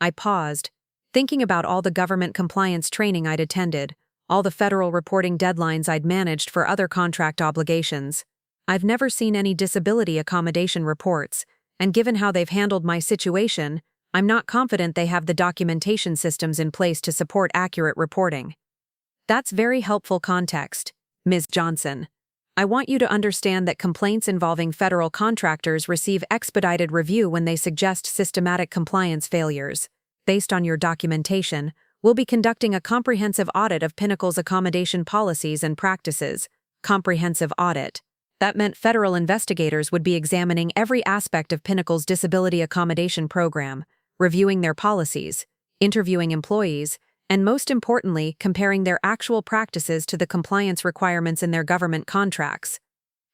I paused, thinking about all the government compliance training I'd attended, all the federal reporting deadlines I'd managed for other contract obligations. I've never seen any disability accommodation reports, and given how they've handled my situation, I'm not confident they have the documentation systems in place to support accurate reporting. That's very helpful context, Ms. Johnson. I want you to understand that complaints involving federal contractors receive expedited review when they suggest systematic compliance failures. Based on your documentation, we'll be conducting a comprehensive audit of Pinnacle's accommodation policies and practices. Comprehensive audit. That meant federal investigators would be examining every aspect of Pinnacle's disability accommodation program, reviewing their policies, interviewing employees, and most importantly, comparing their actual practices to the compliance requirements in their government contracts.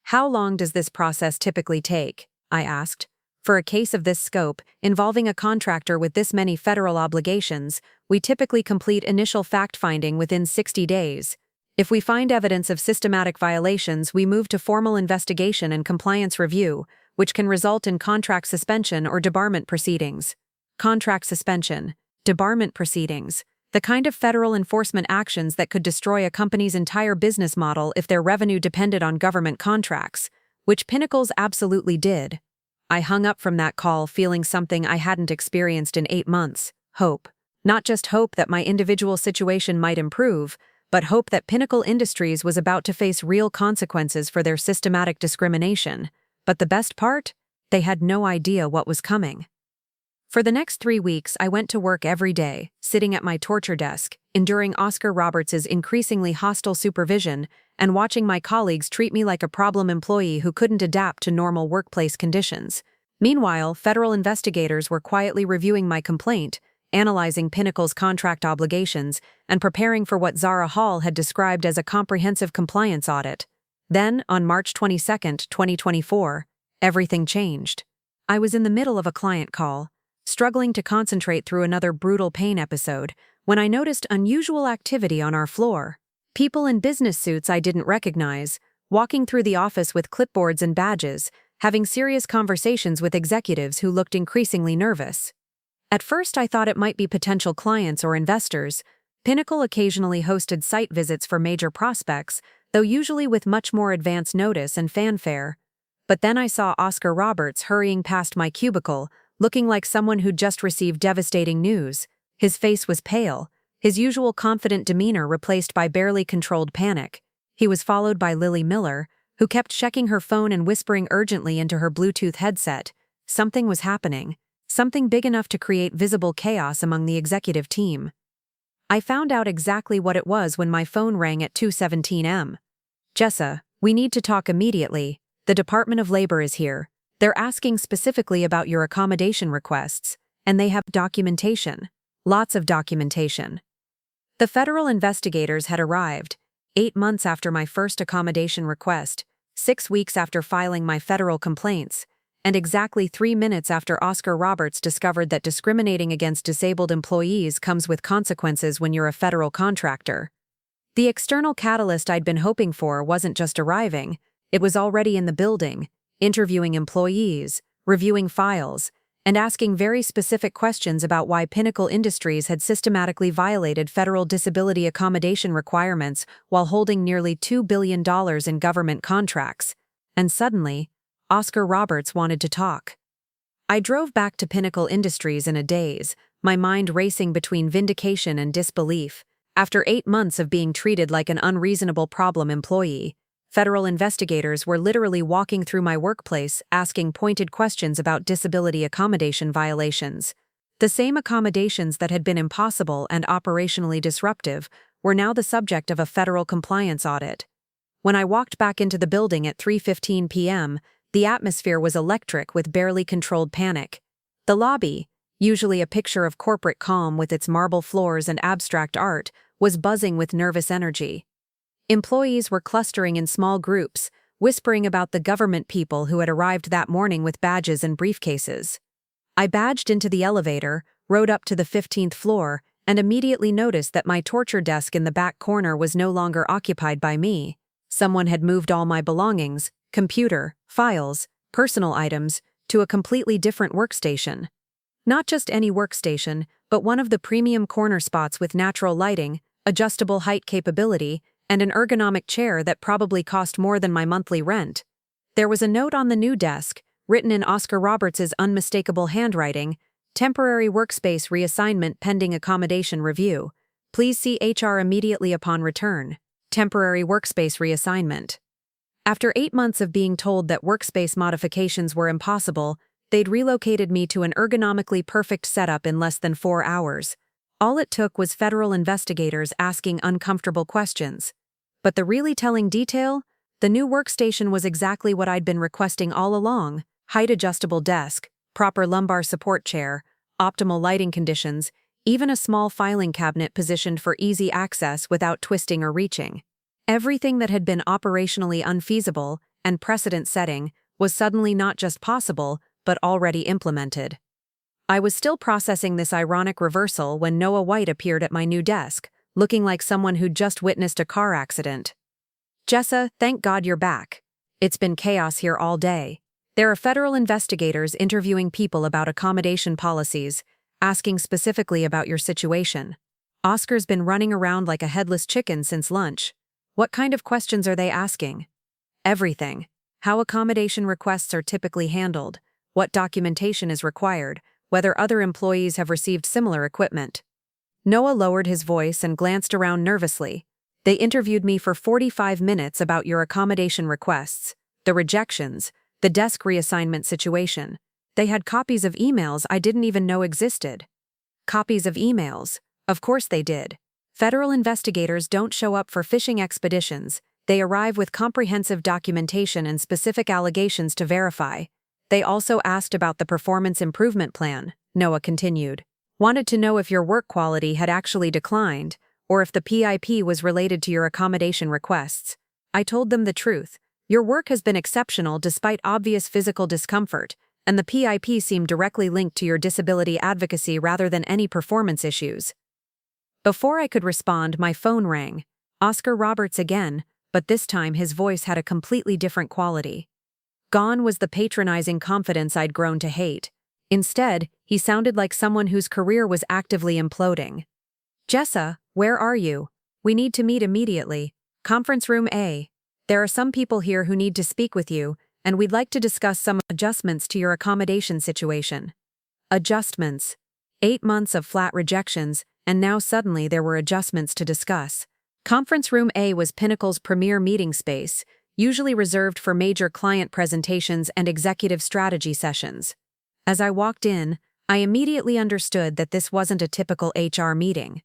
How long does this process typically take? I asked. For a case of this scope, involving a contractor with this many federal obligations, we typically complete initial fact-finding within 60 days. If we find evidence of systematic violations, we move to formal investigation and compliance review, which can result in contract suspension or debarment proceedings. Contract suspension, debarment proceedings. The kind of federal enforcement actions that could destroy a company's entire business model if their revenue depended on government contracts, which Pinnacle's absolutely did. I hung up from that call feeling something I hadn't experienced in 8 months: hope. Not just hope that my individual situation might improve, but hope that Pinnacle Industries was about to face real consequences for their systematic discrimination. But the best part? They had no idea what was coming. For the next 3 weeks, I went to work every day, sitting at my torture desk, enduring Oscar Roberts' increasingly hostile supervision and watching my colleagues treat me like a problem employee who couldn't adapt to normal workplace conditions. Meanwhile, federal investigators were quietly reviewing my complaint, analyzing Pinnacle's contract obligations, and preparing for what Zara Hall had described as a comprehensive compliance audit. Then, on March 22, 2024, everything changed. I was in the middle of a client call, struggling to concentrate through another brutal pain episode, when I noticed unusual activity on our floor. People in business suits I didn't recognize, walking through the office with clipboards and badges, having serious conversations with executives who looked increasingly nervous. At first I thought it might be potential clients or investors. Pinnacle occasionally hosted site visits for major prospects, though usually with much more advance notice and fanfare. But then I saw Oscar Roberts hurrying past my cubicle, looking like someone who'd just received devastating news. His face was pale, his usual confident demeanor replaced by barely controlled panic. He was followed by Lily Miller, who kept checking her phone and whispering urgently into her Bluetooth headset. Something was happening, something big enough to create visible chaos among the executive team. I found out exactly what it was when my phone rang at 2:17 a.m. "Jessa, we need to talk immediately. The Department of Labor is here. They're asking specifically about your accommodation requests, and they have documentation. Lots of documentation." The federal investigators had arrived, 8 months after my first accommodation request, 6 weeks after filing my federal complaints, and exactly 3 minutes after Oscar Roberts discovered that discriminating against disabled employees comes with consequences when you're a federal contractor. The external catalyst I'd been hoping for wasn't just arriving, it was already in the building, interviewing employees, reviewing files, and asking very specific questions about why Pinnacle Industries had systematically violated federal disability accommodation requirements while holding nearly $2 billion in government contracts. And suddenly, Oscar Roberts wanted to talk. I drove back to Pinnacle Industries in a daze, my mind racing between vindication and disbelief. After 8 months of being treated like an unreasonable problem employee, federal investigators were literally walking through my workplace asking pointed questions about disability accommodation violations. The same accommodations that had been impossible and operationally disruptive were now the subject of a federal compliance audit. When I walked back into the building at 3:15 p.m., the atmosphere was electric with barely controlled panic. The lobby, usually a picture of corporate calm with its marble floors and abstract art, was buzzing with nervous energy. Employees were clustering in small groups, whispering about the government people who had arrived that morning with badges and briefcases. I badged into the elevator, rode up to the 15th floor, and immediately noticed that my torture desk in the back corner was no longer occupied by me. Someone had moved all my belongings, computer, files, personal items, to a completely different workstation. Not just any workstation, but one of the premium corner spots with natural lighting, adjustable height capability, and an ergonomic chair that probably cost more than my monthly rent. There was a note on the new desk, written in Oscar Roberts' unmistakable handwriting: "Temporary workspace reassignment pending accommodation review. Please see HR immediately upon return. Temporary workspace reassignment." After 8 months of being told that workspace modifications were impossible, they'd relocated me to an ergonomically perfect setup in less than 4 hours. All it took was federal investigators asking uncomfortable questions. But the really telling detail? The new workstation was exactly what I'd been requesting all along: height-adjustable desk, proper lumbar support chair, optimal lighting conditions, even a small filing cabinet positioned for easy access without twisting or reaching. Everything that had been operationally unfeasible and precedent-setting was suddenly not just possible, but already implemented. I was still processing this ironic reversal when Noah White appeared at my new desk, looking like someone who'd just witnessed a car accident. "Jessa, thank God you're back. It's been chaos here all day. There are federal investigators interviewing people about accommodation policies, asking specifically about your situation. Oscar's been running around like a headless chicken since lunch. What kind of questions are they asking?" "Everything. How accommodation requests are typically handled, what documentation is required, whether other employees have received similar equipment." Noah lowered his voice and glanced around nervously. "They interviewed me for 45 minutes about your accommodation requests, the rejections, The desk reassignment situation. They had copies of emails I didn't even know existed. Copies of emails. Of course they did. Federal investigators don't show up for fishing expeditions. They arrive with comprehensive documentation and specific allegations to verify. They also asked about the performance improvement plan, Noah continued. Wanted to know if your work quality had actually declined, or if the PIP was related to your accommodation requests. I told them the truth. Your work has been exceptional despite obvious physical discomfort, and the PIP seemed directly linked to your disability advocacy rather than any performance issues. Before I could respond, my phone rang. Oscar Roberts again, but this time his voice had a completely different quality. Gone was the patronizing confidence I'd grown to hate. Instead, he sounded like someone whose career was actively imploding. Jessa, where are you? We need to meet immediately. Conference room A. There are some people here who need to speak with you, and we'd like to discuss some adjustments to your accommodation situation. Adjustments. 8 months of flat rejections, and now suddenly there were adjustments to discuss. Conference room A was Pinnacle's premier meeting space, usually reserved for major client presentations and executive strategy sessions. As I walked in, I immediately understood that this wasn't a typical HR meeting.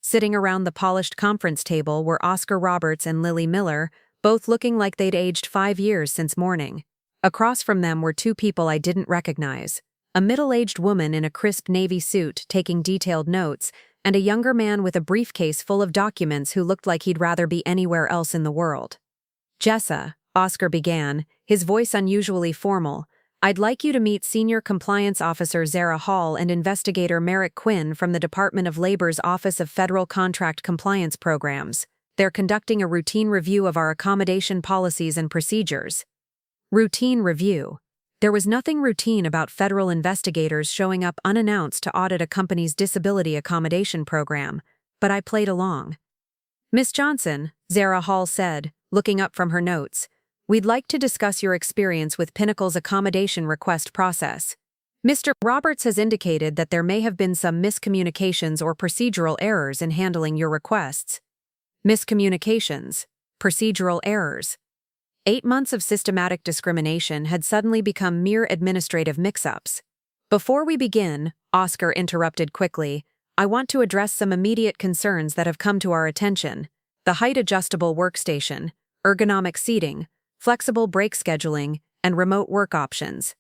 Sitting around the polished conference table were Oscar Roberts and Lily Miller, both looking like they'd aged 5 years since morning. Across from them were 2 people I didn't recognize: a middle-aged woman in a crisp navy suit taking detailed notes, and a younger man with a briefcase full of documents who looked like he'd rather be anywhere else in the world. Jessa, Oscar began, his voice unusually formal, I'd like you to meet Senior Compliance Officer Zara Hall and Investigator Merrick Quinn from the Department of Labor's Office of Federal Contract Compliance Programs. They're conducting a routine review of our accommodation policies and procedures. Routine review. There was nothing routine about federal investigators showing up unannounced to audit a company's disability accommodation program, but I played along. Miss Johnson, Zara Hall said, looking up from her notes, we'd like to discuss your experience with Pinnacle's accommodation request process. Mr. Roberts has indicated that there may have been some miscommunications or procedural errors in handling your requests. Miscommunications, procedural errors. 8 months of systematic discrimination had suddenly become mere administrative mix-ups. Before we begin, Oscar interrupted quickly, I want to address some immediate concerns that have come to our attention: the height-adjustable workstation, ergonomic seating, flexible break scheduling, and remote work options.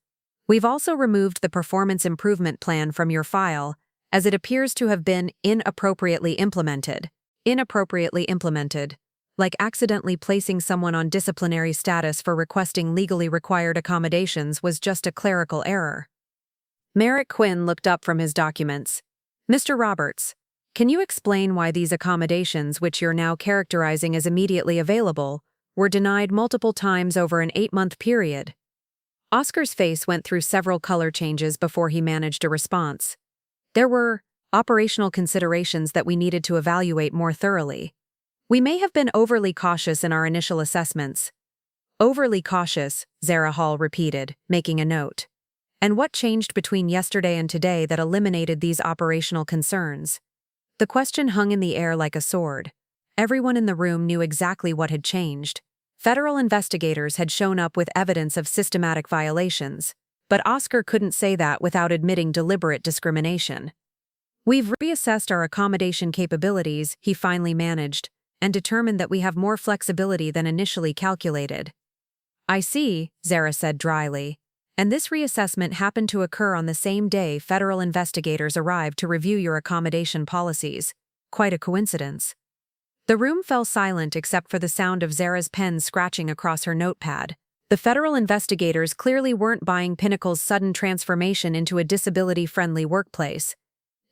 We've also removed the performance improvement plan from your file, as it appears to have been inappropriately implemented. Inappropriately implemented. Like accidentally placing someone on disciplinary status for requesting legally required accommodations was just a clerical error. Merrick Quinn looked up from his documents. Mr. Roberts, can you explain why these accommodations, which you're now characterizing as immediately available, were denied multiple times over an 8-month period? Oscar's face went through several color changes before he managed a response. There were operational considerations that we needed to evaluate more thoroughly. We may have been overly cautious in our initial assessments. Overly cautious, Zara Hall repeated, making a note. And what changed between yesterday and today that eliminated these operational concerns? The question hung in the air like a sword. Everyone in the room knew exactly what had changed. Federal investigators had shown up with evidence of systematic violations, but Oscar couldn't say that without admitting deliberate discrimination. We've reassessed our accommodation capabilities, he finally managed, and determined that we have more flexibility than initially calculated. I see, Zara said dryly. And this reassessment happened to occur on the same day federal investigators arrived to review your accommodation policies. Quite a coincidence. The room fell silent except for the sound of Zara's pen scratching across her notepad. The federal investigators clearly weren't buying Pinnacle's sudden transformation into a disability-friendly workplace.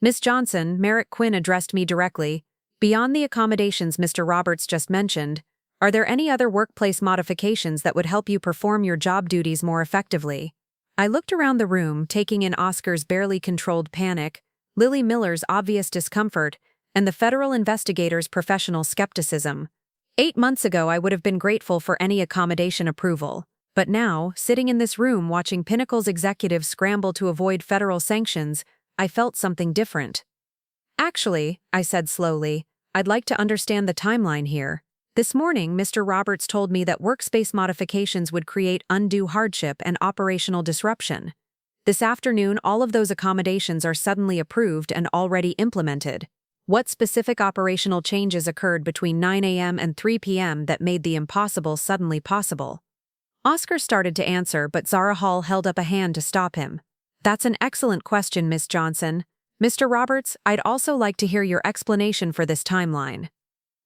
Miss Johnson, Merrick Quinn addressed me directly. Beyond the accommodations Mr. Roberts just mentioned, are there any other workplace modifications that would help you perform your job duties more effectively? I looked around the room, taking in Oscar's barely controlled panic, Lily Miller's obvious discomfort, and the federal investigators' professional skepticism. 8 months ago I would have been grateful for any accommodation approval, but now, sitting in this room watching Pinnacle's executives scramble to avoid federal sanctions, I felt something different. Actually, I said slowly, I'd like to understand the timeline here. This morning, Mr. Roberts told me that workspace modifications would create undue hardship and operational disruption. This afternoon, all of those accommodations are suddenly approved and already implemented. What specific operational changes occurred between 9 a.m. and 3 p.m. that made the impossible suddenly possible? Oscar started to answer, but Zara Hall held up a hand to stop him. That's an excellent question, Miss Johnson. Mr. Roberts, I'd also like to hear your explanation for this timeline.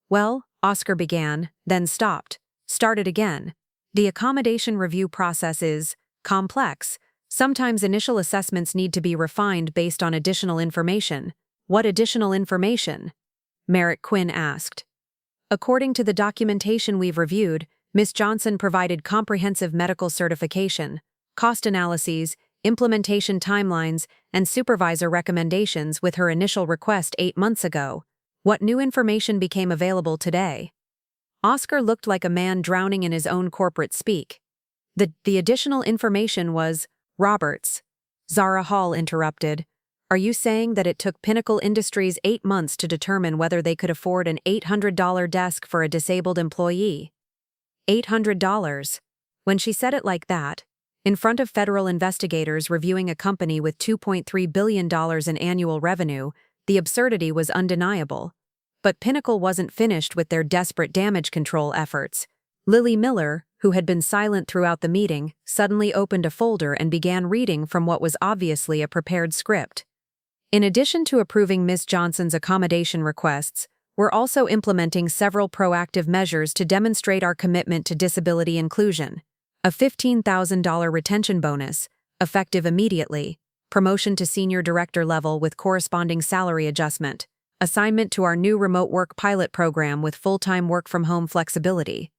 Well, Oscar began, then stopped, started again. The accommodation review process is complex. Sometimes initial assessments need to be refined based on additional information. What additional information? Merrick Quinn asked. According to the documentation we've reviewed, Ms. Johnson provided comprehensive medical certification, cost analyses, implementation timelines, and supervisor recommendations with her initial request 8 months ago. What new information became available today? Oscar looked like a man drowning in his own corporate speak. The additional information was Roberts. Zara Hall interrupted. Are you saying that it took Pinnacle Industries 8 months to determine whether they could afford an $800 desk for a disabled employee? $800. When she said it like that, in front of federal investigators reviewing a company with $2.3 billion in annual revenue, the absurdity was undeniable. But Pinnacle wasn't finished with their desperate damage control efforts. Lily Miller, who had been silent throughout the meeting, suddenly opened a folder and began reading from what was obviously a prepared script. In addition to approving Ms. Johnson's accommodation requests, we're also implementing several proactive measures to demonstrate our commitment to disability inclusion. A $15,000 retention bonus, effective immediately, promotion to senior director level with corresponding salary adjustment, assignment to our new remote work pilot program with full-time work-from-home flexibility.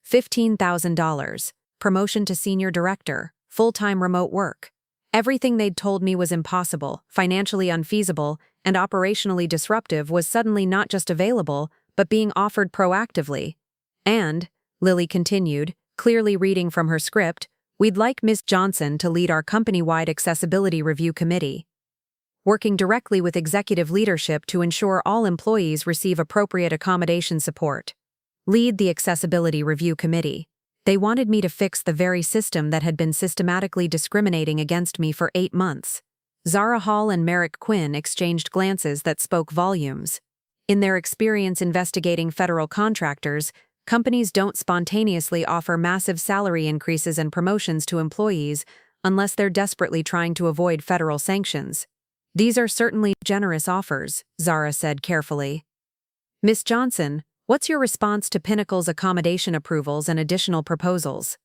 $15,000, promotion to senior director, full-time remote work. Everything they'd told me was impossible, financially unfeasible, and operationally disruptive was suddenly not just available, but being offered proactively. And, Lily continued, clearly reading from her script, we'd like Ms. Johnson to lead our company-wide accessibility review committee, working directly with executive leadership to ensure all employees receive appropriate accommodation support. Lead the accessibility review committee. They wanted me to fix the very system that had been systematically discriminating against me for 8 months. Zara Hall and Merrick Quinn exchanged glances that spoke volumes. In their experience investigating federal contractors, companies don't spontaneously offer massive salary increases and promotions to employees unless they're desperately trying to avoid federal sanctions. These are certainly generous offers, Zara said carefully. Ms. Johnson, what's your response to Pinnacle's accommodation approvals and additional proposals?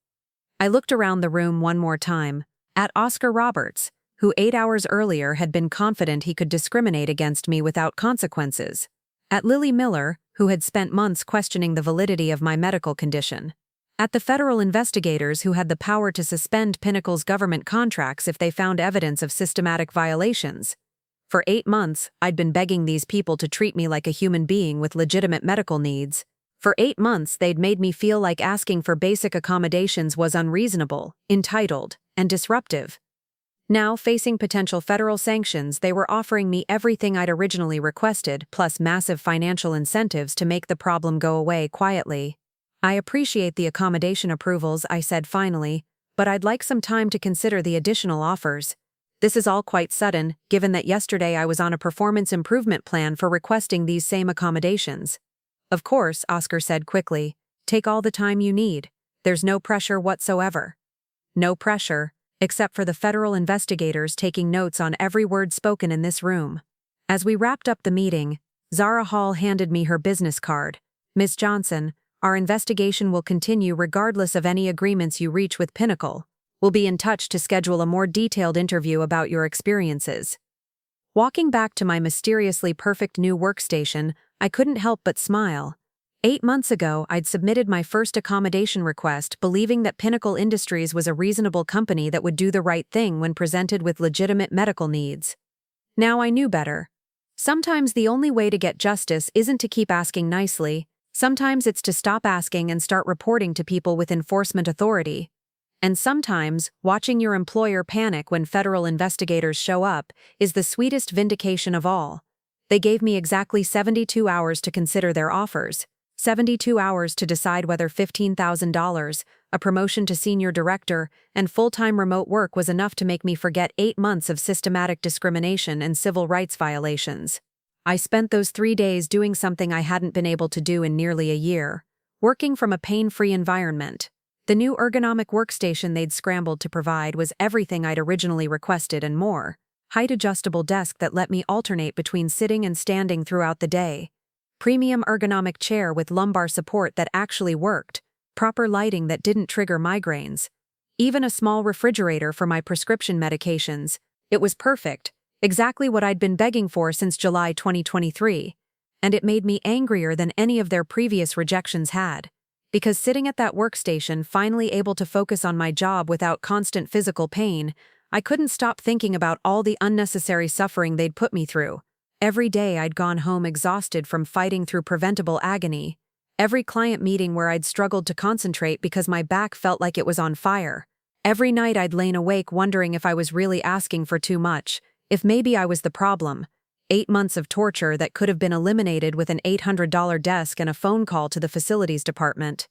I looked around the room one more time, at Oscar Roberts, who 8 hours earlier had been confident he could discriminate against me without consequences, at Lily Miller, who had spent months questioning the validity of my medical condition, at the federal investigators who had the power to suspend Pinnacle's government contracts if they found evidence of systematic violations. For 8 months, I'd been begging these people to treat me like a human being with legitimate medical needs. For 8 months, they'd made me feel like asking for basic accommodations was unreasonable, entitled, and disruptive. Now, facing potential federal sanctions, they were offering me everything I'd originally requested, plus massive financial incentives to make the problem go away quietly. I appreciate the accommodation approvals, I said finally, but I'd like some time to consider the additional offers. This is all quite sudden, given that yesterday I was on a performance improvement plan for requesting these same accommodations. Of course, Oscar said quickly, take all the time you need. There's no pressure whatsoever. No pressure, except for the federal investigators taking notes on every word spoken in this room. As we wrapped up the meeting, Zara Hall handed me her business card. Ms. Johnson, our investigation will continue regardless of any agreements you reach with Pinnacle. We'll be in touch to schedule a more detailed interview about your experiences. Walking back to my mysteriously perfect new workstation, I couldn't help but smile. 8 months ago, I'd submitted my first accommodation request believing that Pinnacle Industries was a reasonable company that would do the right thing when presented with legitimate medical needs. Now I knew better. Sometimes the only way to get justice isn't to keep asking nicely. Sometimes it's to stop asking and start reporting to people with enforcement authority. And sometimes, watching your employer panic when federal investigators show up is the sweetest vindication of all. They gave me exactly 72 hours to consider their offers. 72 hours to decide whether $15,000, a promotion to senior director, and full-time remote work was enough to make me forget 8 months of systematic discrimination and civil rights violations. I spent those 3 days doing something I hadn't been able to do in nearly a year, working from a pain-free environment. The new ergonomic workstation they'd scrambled to provide was everything I'd originally requested and more. Height-adjustable desk that let me alternate between sitting and standing throughout the day. Premium ergonomic chair with lumbar support that actually worked. Proper lighting that didn't trigger migraines. Even a small refrigerator for my prescription medications. It was perfect, exactly what I'd been begging for since July 2023. And it made me angrier than any of their previous rejections had. Because sitting at that workstation, finally able to focus on my job without constant physical pain, I couldn't stop thinking about all the unnecessary suffering they'd put me through. Every day I'd gone home exhausted from fighting through preventable agony. Every client meeting where I'd struggled to concentrate because my back felt like it was on fire. Every night I'd lain awake wondering if I was really asking for too much, if maybe I was the problem. 8 months of torture that could have been eliminated with an $800 desk and a phone call to the facilities department.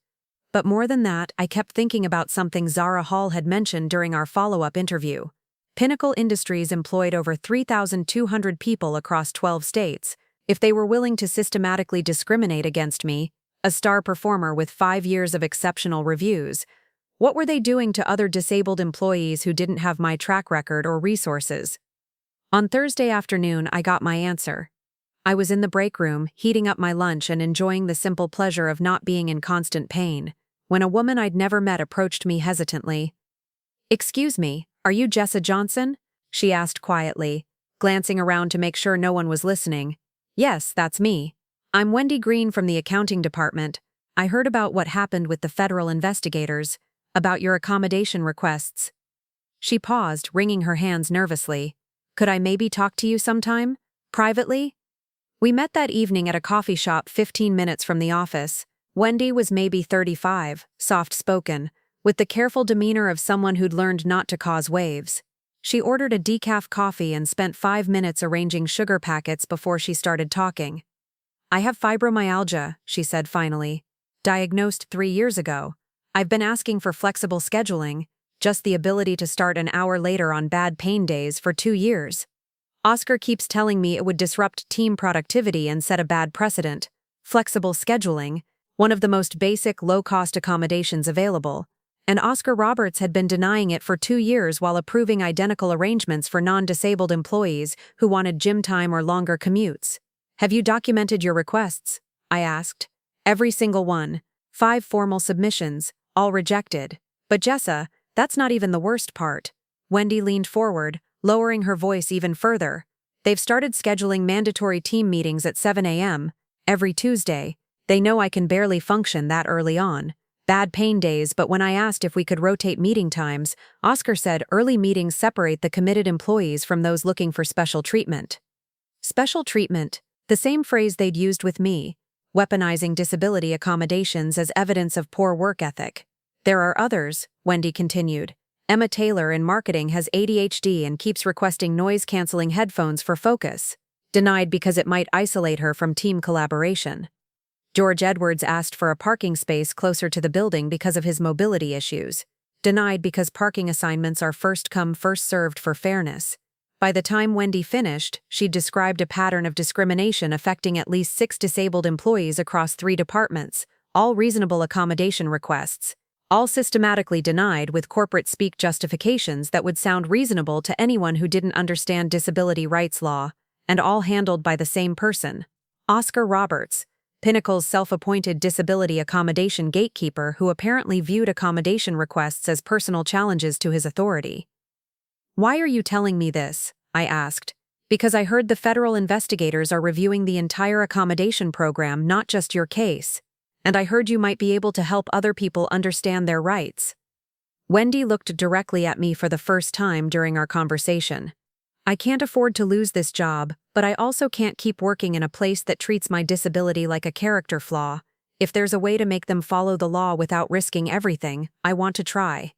But more than that, I kept thinking about something Zara Hall had mentioned during our follow-up interview. Pinnacle Industries employed over 3,200 people across 12 states. If they were willing to systematically discriminate against me, a star performer with 5 years of exceptional reviews, what were they doing to other disabled employees who didn't have my track record or resources? On Thursday afternoon, I got my answer. I was in the break room, heating up my lunch and enjoying the simple pleasure of not being in constant pain, when a woman I'd never met approached me hesitantly. "Excuse me, are you Jessa Johnson?" she asked quietly, glancing around to make sure no one was listening. "Yes, that's me. I'm Wendy Green from the accounting department. I heard about what happened with the federal investigators, about your accommodation requests." She paused, wringing her hands nervously. "Could I maybe talk to you sometime? Privately?" We met that evening at a coffee shop 15 minutes from the office. Wendy was maybe 35, soft-spoken, with the careful demeanor of someone who'd learned not to cause waves. She ordered a decaf coffee and spent 5 minutes arranging sugar packets before she started talking. "I have fibromyalgia," she said finally. "Diagnosed 3 years ago. I've been asking for flexible scheduling, just the ability to start an hour later on bad pain days for 2 years. Oscar keeps telling me it would disrupt team productivity and set a bad precedent. Flexible scheduling, one of the most basic low-cost accommodations available, and Oscar Roberts had been denying it for 2 years while approving identical arrangements for non-disabled employees who wanted gym time or longer commutes. Have you documented your requests?" I asked. "Every single one. 5 formal submissions, all rejected. But Jessa, that's not even the worst part." Wendy leaned forward, lowering her voice even further. "They've started scheduling mandatory team meetings at 7 a.m. every Tuesday. They know I can barely function that early on. Bad pain days, but when I asked if we could rotate meeting times, Oscar said early meetings separate the committed employees from those looking for special treatment." Special treatment, the same phrase they'd used with me, weaponizing disability accommodations as evidence of poor work ethic. "There are others," Wendy continued. "Emma Taylor in marketing has ADHD and keeps requesting noise-canceling headphones for focus. Denied because it might isolate her from team collaboration. George Edwards asked for a parking space closer to the building because of his mobility issues. Denied because parking assignments are first come, first served for fairness." By the time Wendy finished, she'd described a pattern of discrimination affecting at least 6 disabled employees across 3 departments, all reasonable accommodation requests, all systematically denied with corporate speak justifications that would sound reasonable to anyone who didn't understand disability rights law, and all handled by the same person, Oscar Roberts, Pinnacle's self-appointed disability accommodation gatekeeper who apparently viewed accommodation requests as personal challenges to his authority. "Why are you telling me this?" I asked. "Because I heard the federal investigators are reviewing the entire accommodation program, not just your case. And I heard you might be able to help other people understand their rights." Wendy looked directly at me for the first time during our conversation. "I can't afford to lose this job, but I also can't keep working in a place that treats my disability like a character flaw. If there's a way to make them follow the law without risking everything, I want to try."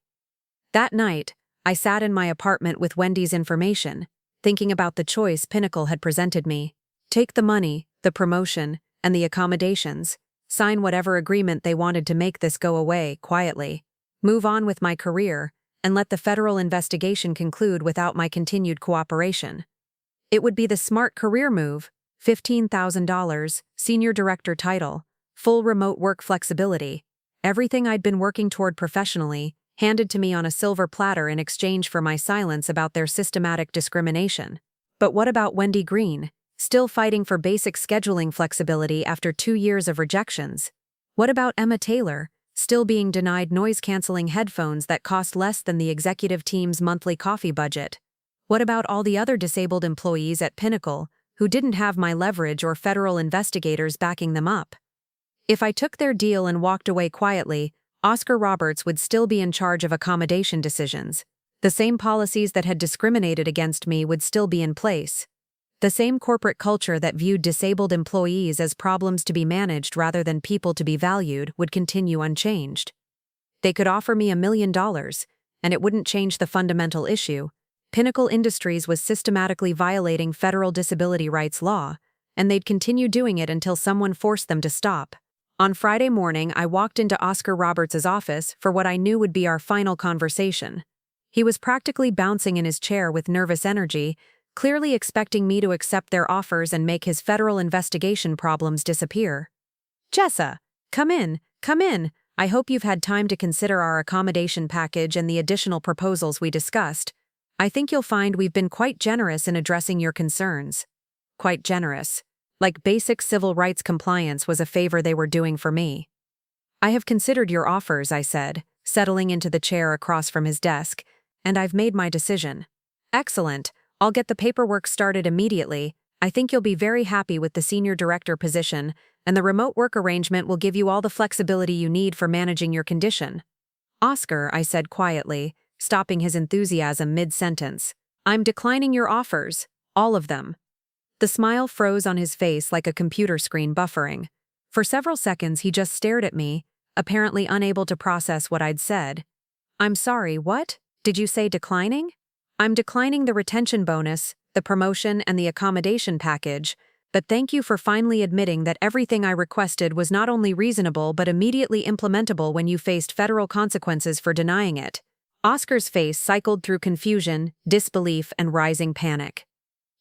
That night, I sat in my apartment with Wendy's information, thinking about the choice Pinnacle had presented me. Take the money, the promotion, and the accommodations, sign whatever agreement they wanted to make this go away quietly, move on with my career, and let the federal investigation conclude without my continued cooperation. It would be the smart career move: $15,000, senior director title, full remote work flexibility, everything I'd been working toward professionally, handed to me on a silver platter in exchange for my silence about their systematic discrimination. But what about Wendy Green, still fighting for basic scheduling flexibility after 2 years of rejections? What about Emma Taylor, still being denied noise-canceling headphones that cost less than the executive team's monthly coffee budget? What about all the other disabled employees at Pinnacle who didn't have my leverage or federal investigators backing them up? If I took their deal and walked away quietly, Oscar Roberts would still be in charge of accommodation decisions. The same policies that had discriminated against me would still be in place. The same corporate culture that viewed disabled employees as problems to be managed rather than people to be valued would continue unchanged. They could offer me $1 million, and it wouldn't change the fundamental issue. Pinnacle Industries was systematically violating federal disability rights law, and they'd continue doing it until someone forced them to stop. On Friday morning, I walked into Oscar Roberts' office for what I knew would be our final conversation. He was practically bouncing in his chair with nervous energy, clearly expecting me to accept their offers and make his federal investigation problems disappear. "Jessa, come in, come in. I hope you've had time to consider our accommodation package and the additional proposals we discussed. I think you'll find we've been quite generous in addressing your concerns." Quite generous. Like basic civil rights compliance was a favor they were doing for me. "I have considered your offers," I said, settling into the chair across from his desk, "and I've made my decision." "Excellent. I'll get the paperwork started immediately. I think you'll be very happy with the senior director position, and the remote work arrangement will give you all the flexibility you need for managing your condition." "Oscar," I said quietly, stopping his enthusiasm mid-sentence, "I'm declining your offers, all of them." The smile froze on his face like a computer screen buffering. For several seconds he just stared at me, apparently unable to process what I'd said. "I'm sorry, what? Did you say declining?" "I'm declining the retention bonus, the promotion, and the accommodation package, but thank you for finally admitting that everything I requested was not only reasonable but immediately implementable when you faced federal consequences for denying it." Oscar's face cycled through confusion, disbelief, and rising panic.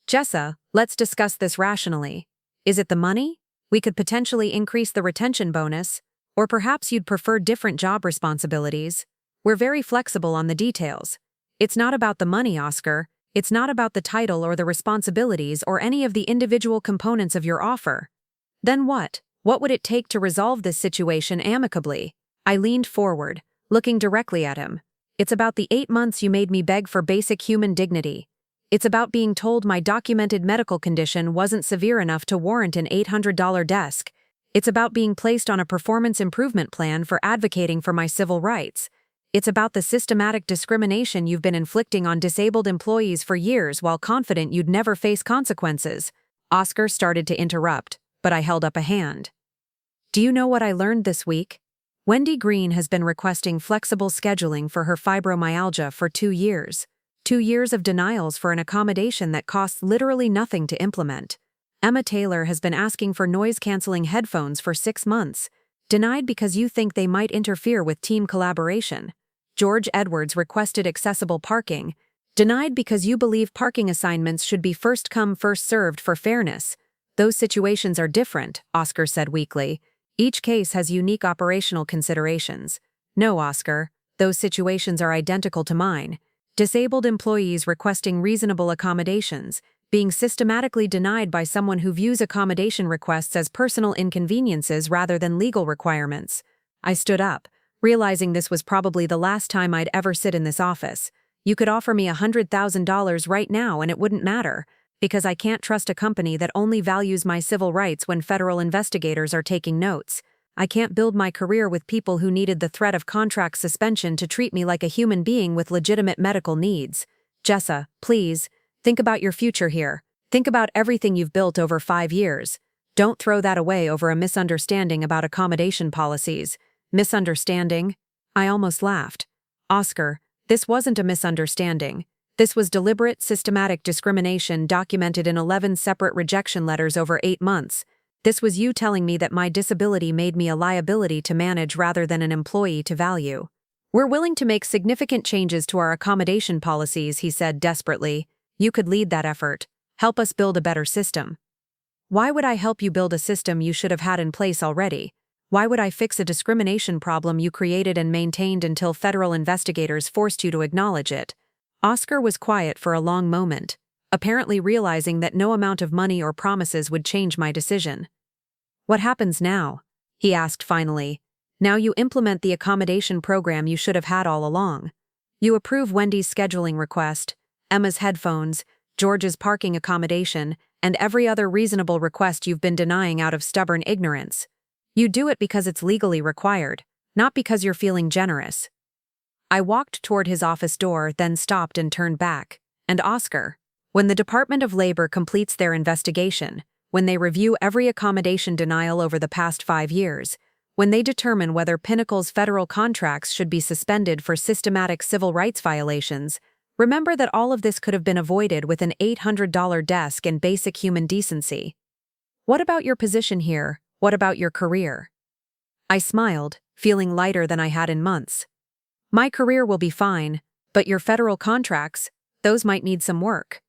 "Jessa, let's discuss this rationally. Is it the money? We could potentially increase the retention bonus, or perhaps you'd prefer different job responsibilities. We're very flexible on the details. It's not about the money, Oscar. It's not about the title or the responsibilities or any of the individual components of your offer." "Then what? What would it take to resolve this situation amicably?" I leaned forward, looking directly at him. "It's about the 8 months you made me beg for basic human dignity. It's about being told my documented medical condition wasn't severe enough to warrant an $800 desk. It's about being placed on a performance improvement plan for advocating for my civil rights. It's about the systematic discrimination you've been inflicting on disabled employees for years while confident you'd never face consequences." Oscar started to interrupt, but I held up a hand. "Do you know what I learned this week? Wendy Green has been requesting flexible scheduling for her fibromyalgia for 2 years. 2 years of denials for an accommodation that costs literally nothing to implement. Emma Taylor has been asking for noise-canceling headphones for 6 months, denied because you think they might interfere with team collaboration. George Edwards requested accessible parking, denied because you believe parking assignments should be first come, first served for fairness. Those situations are different," Oscar said weakly. "Each case has unique operational considerations." "No, Oscar, those situations are identical to mine. Disabled employees requesting reasonable accommodations, being systematically denied by someone who views accommodation requests as personal inconveniences rather than legal requirements." I stood up, realizing this was probably the last time I'd ever sit in this office. "You could offer me $100,000 right now and it wouldn't matter, because I can't trust a company that only values my civil rights when federal investigators are taking notes. I can't build my career with people who needed the threat of contract suspension to treat me like a human being with legitimate medical needs. Jessa, please, think about your future here. Think about everything you've built over 5 years. Don't throw that away over a misunderstanding about accommodation policies." "Misunderstanding?" I almost laughed. "Oscar, this wasn't a misunderstanding. This was deliberate, systematic discrimination documented in 11 separate rejection letters over 8 months. This was you telling me that my disability made me a liability to manage rather than an employee to value. We're willing to make significant changes to our accommodation policies, he said desperately. You could lead that effort. Help us build a better system. Why would I help you build a system you should have had in place already? Why would I fix a discrimination problem you created and maintained until federal investigators forced you to acknowledge it? Oscar was quiet for a long moment, apparently realizing that no amount of money or promises would change my decision. What happens now? He asked finally. Now you implement the accommodation program you should have had all along. You approve Wendy's scheduling request, Emma's headphones, George's parking accommodation, and every other reasonable request you've been denying out of stubborn ignorance. You do it because it's legally required, not because you're feeling generous. I walked toward his office door, then stopped and turned back. And Oscar, when the Department of Labor completes their investigation, when they review every accommodation denial over the past 5 years, when they determine whether Pinnacle's federal contracts should be suspended for systematic civil rights violations, remember that all of this could have been avoided with an $800 desk and basic human decency. What about your position here? What about your career? I smiled, feeling lighter than I had in months. My career will be fine, but your federal contracts, those might need some work.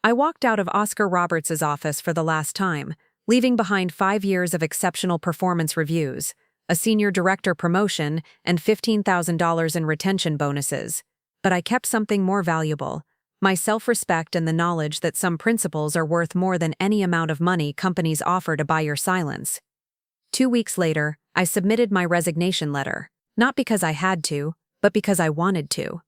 I walked out of Oscar Roberts' office for the last time, leaving behind 5 years of exceptional performance reviews, a senior director promotion, and $15,000 in retention bonuses. But I kept something more valuable, my self-respect and the knowledge that some principles are worth more than any amount of money companies offer to buy your silence. 2 weeks later, I submitted my resignation letter, not because I had to, but because I wanted to.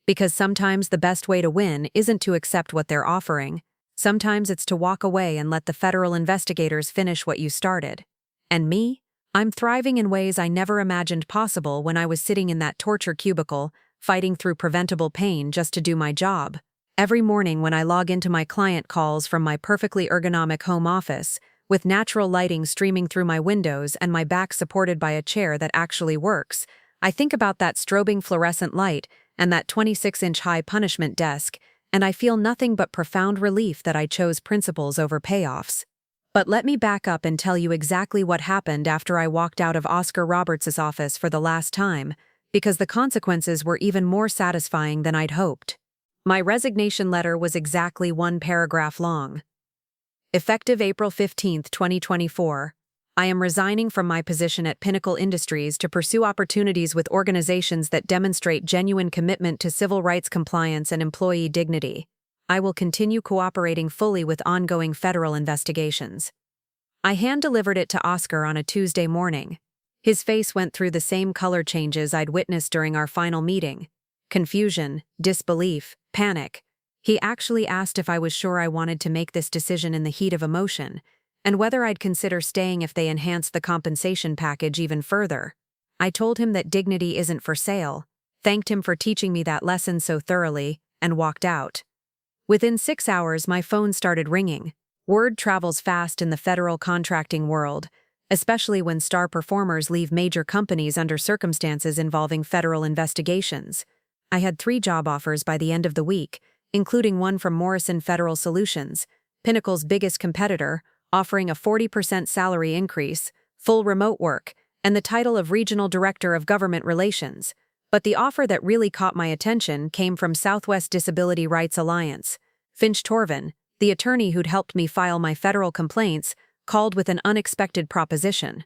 Because sometimes the best way to win isn't to accept what they're offering. Sometimes it's to walk away and let the federal investigators finish what you started. And me? I'm thriving in ways I never imagined possible when I was sitting in that torture cubicle, fighting through preventable pain just to do my job. Every morning when I log into my client calls from my perfectly ergonomic home office, with natural lighting streaming through my windows and my back supported by a chair that actually works, I think about that strobing fluorescent light and that 26-inch high punishment desk, and I feel nothing but profound relief that I chose principles over payoffs. But let me back up and tell you exactly what happened after I walked out of Oscar Roberts' office for the last time, because the consequences were even more satisfying than I'd hoped. My resignation letter was exactly 1 paragraph long. Effective April 15, 2024, I am resigning from my position at Pinnacle Industries to pursue opportunities with organizations that demonstrate genuine commitment to civil rights compliance and employee dignity. I will continue cooperating fully with ongoing federal investigations. I hand-delivered it to Oscar on a Tuesday morning. His face went through the same color changes I'd witnessed during our final meeting. Confusion, disbelief, panic. He actually asked if I was sure I wanted to make this decision in the heat of emotion, and whether I'd consider staying if they enhanced the compensation package even further. I told him that dignity isn't for sale, thanked him for teaching me that lesson so thoroughly, and walked out. Within 6 hours, my phone started ringing. Word travels fast in the federal contracting world, especially when star performers leave major companies under circumstances involving federal investigations. I had 3 job offers by the end of the week, including one from Morrison Federal Solutions, Pinnacle's biggest competitor, offering a 40% salary increase, full remote work, and the title of Regional Director of Government Relations. But the offer that really caught my attention came from Southwest Disability Rights Alliance. Finch Torvin, the attorney who'd helped me file my federal complaints, called with an unexpected proposition.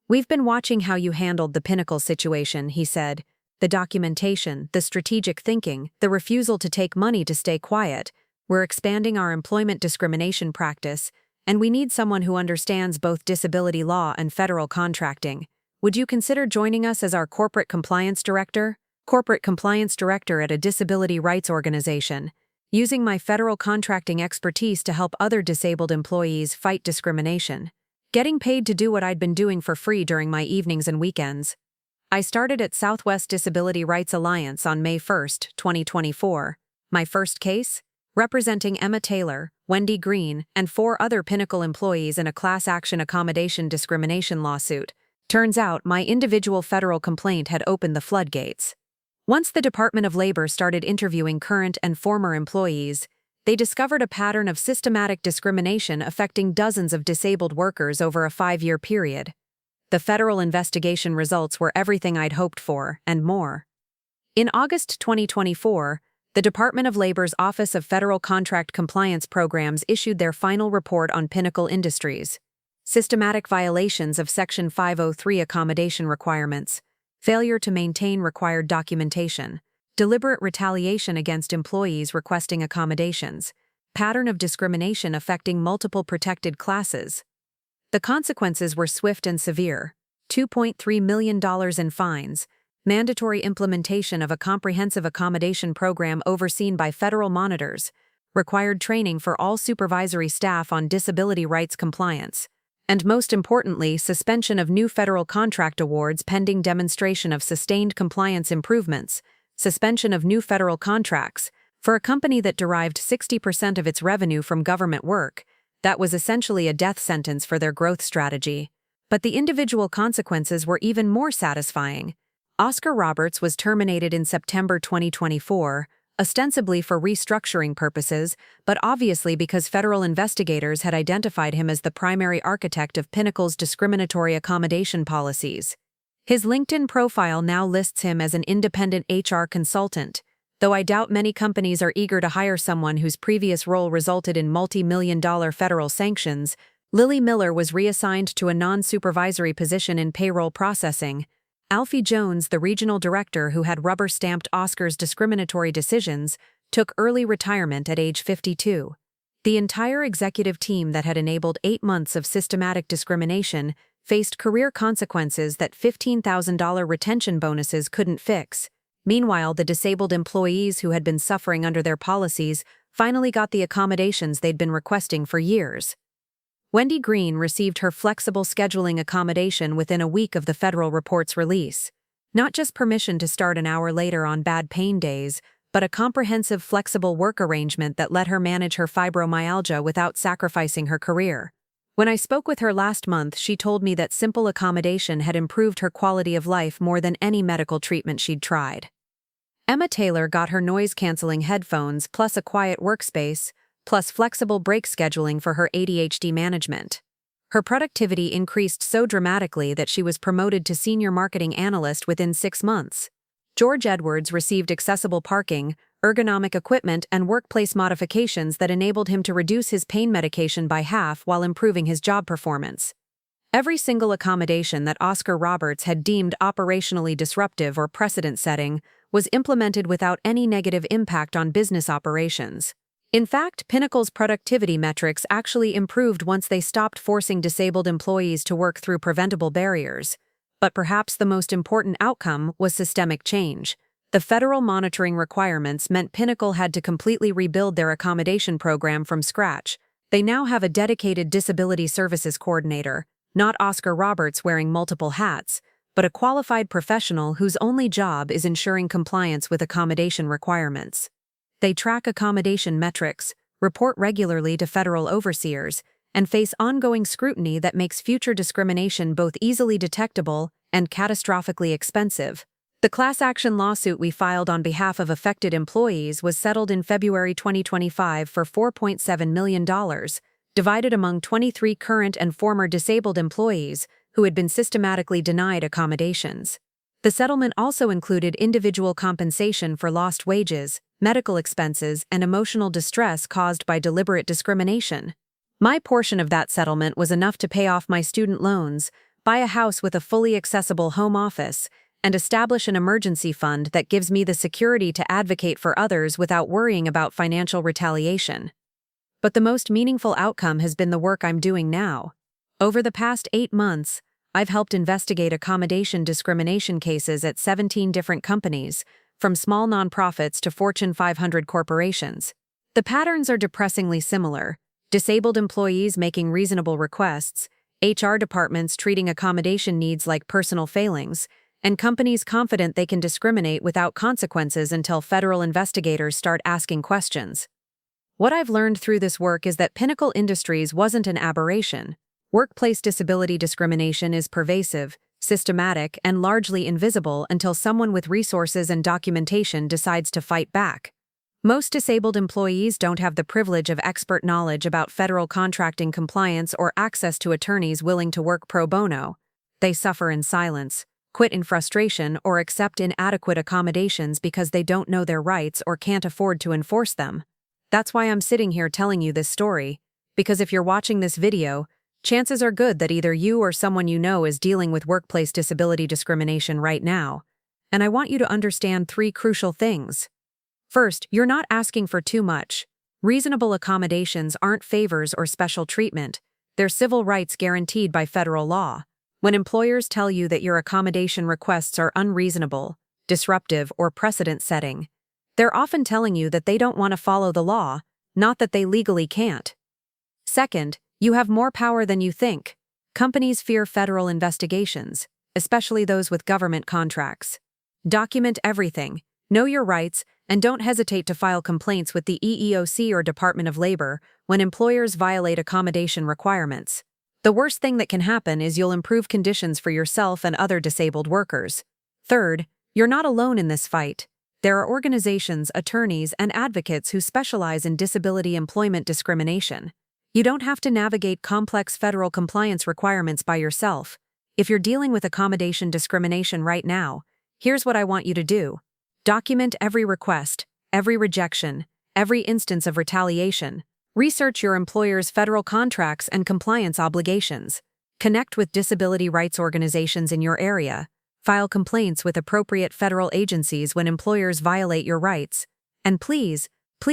"We've been watching how you handled the Pinnacle situation," he said. "The documentation, the strategic thinking, the refusal to take money to stay quiet. We're expanding our employment discrimination practice, and we need someone who understands both disability law and federal contracting. Would you consider joining us as our corporate compliance director? Corporate compliance director at a disability rights organization, using my federal contracting expertise to help other disabled employees fight discrimination. Getting paid to do what I'd been doing for free during my evenings and weekends." I started at Southwest Disability Rights Alliance on May 1, 2024. My first case? Representing Emma Taylor, Wendy Green, and 4 other Pinnacle employees in a class action accommodation discrimination lawsuit. Turns out my individual federal complaint had opened the floodgates. Once the Department of Labor started interviewing current and former employees, They discovered a pattern of systematic discrimination affecting dozens of disabled workers over a 5-year period. The federal investigation results were everything I'd hoped for, and more. In August 2024, the Department of Labor's Office of Federal Contract Compliance Programs issued their final report on Pinnacle Industries. Systematic violations of Section 503 accommodation requirements, failure to maintain required documentation, deliberate retaliation against employees requesting accommodations, pattern of discrimination affecting multiple protected classes. The consequences were swift and severe: $2.3 million in fines, mandatory implementation of a comprehensive accommodation program overseen by federal monitors, required training for all supervisory staff on disability rights compliance, and most importantly, suspension of new federal contract awards pending demonstration of sustained compliance improvements, suspension of new federal contracts. For a company that derived 60% of its revenue from government work, that was essentially a death sentence for their growth strategy. But the individual consequences were even more satisfying. Oscar Roberts was terminated in September 2024, ostensibly for restructuring purposes, but obviously because federal investigators had identified him as the primary architect of Pinnacle's discriminatory accommodation policies. His LinkedIn profile now lists him as an independent HR consultant, though I doubt many companies are eager to hire someone whose previous role resulted in multi-million-dollar federal sanctions. Lily Miller was reassigned to a non-supervisory position in payroll processing. Alfie Jones, the regional director who had rubber-stamped Oscar's discriminatory decisions, took early retirement at age 52. The entire executive team that had enabled 8 months of systematic discrimination faced career consequences that $15,000 retention bonuses couldn't fix. Meanwhile, the disabled employees who had been suffering under their policies finally got the accommodations they'd been requesting for years. Wendy Green received her flexible scheduling accommodation within a week of the federal report's release. Not just permission to start an hour later on bad pain days, but a comprehensive flexible work arrangement that let her manage her fibromyalgia without sacrificing her career. When I spoke with her last month, she told me that simple accommodation had improved her quality of life more than any medical treatment she'd tried. Emma Taylor got her noise-canceling headphones plus a quiet workspace, plus flexible break scheduling for her ADHD management. Her productivity increased so dramatically that she was promoted to senior marketing analyst within 6 months. George Edwards received accessible parking, ergonomic equipment, and workplace modifications that enabled him to reduce his pain medication by half while improving his job performance. Every single accommodation that Oscar Roberts had deemed operationally disruptive or precedent-setting was implemented without any negative impact on business operations. In fact, Pinnacle's productivity metrics actually improved once they stopped forcing disabled employees to work through preventable barriers. But perhaps the most important outcome was systemic change. The federal monitoring requirements meant Pinnacle had to completely rebuild their accommodation program from scratch. They now have a dedicated disability services coordinator, not Oscar Roberts wearing multiple hats, but a qualified professional whose only job is ensuring compliance with accommodation requirements. They track accommodation metrics, report regularly to federal overseers, and face ongoing scrutiny that makes future discrimination both easily detectable and catastrophically expensive. The class action lawsuit we filed on behalf of affected employees was settled in February 2025 for $4.7 million, divided among 23 current and former disabled employees who had been systematically denied accommodations. The settlement also included individual compensation for lost wages, medical expenses, and emotional distress caused by deliberate discrimination. My portion of that settlement was enough to pay off my student loans, buy a house with a fully accessible home office, and establish an emergency fund that gives me the security to advocate for others without worrying about financial retaliation. But the most meaningful outcome has been the work I'm doing now. Over the past 8 months, I've helped investigate accommodation discrimination cases at 17 different companies, from small nonprofits to Fortune 500 corporations. The patterns are depressingly similar: disabled employees making reasonable requests, HR departments treating accommodation needs like personal failings, and companies confident they can discriminate without consequences until federal investigators start asking questions. What I've learned through this work is that Pinnacle Industries wasn't an aberration. Workplace disability discrimination is pervasive, systematic, and largely invisible until someone with resources and documentation decides to fight back. Most disabled employees don't have the privilege of expert knowledge about federal contracting compliance or access to attorneys willing to work pro bono. They suffer in silence, quit in frustration, or accept inadequate accommodations because they don't know their rights or can't afford to enforce them. That's why I'm sitting here telling you this story, because if you're watching this video, chances are good that either you or someone you know is dealing with workplace disability discrimination right now. And I want you to understand 3 crucial things. First, you're not asking for too much. Reasonable accommodations aren't favors or special treatment. They're civil rights guaranteed by federal law. When employers tell you that your accommodation requests are unreasonable, disruptive, or precedent-setting, they're often telling you that they don't want to follow the law, not that they legally can't. Second, you have more power than you think. Companies fear federal investigations, especially those with government contracts. Document everything, know your rights, and don't hesitate to file complaints with the EEOC or Department of Labor when employers violate accommodation requirements. The worst thing that can happen is you'll improve conditions for yourself and other disabled workers. Third, you're not alone in this fight. There are organizations, attorneys, and advocates who specialize in disability employment discrimination. You don't have to navigate complex federal compliance requirements by yourself. If you're dealing with accommodation discrimination right now, here's what I want you to do. Document every request, every rejection, every instance of retaliation. Research your employer's federal contracts and compliance obligations. Connect with disability rights organizations in your area. File complaints with appropriate federal agencies when employers violate your rights. And please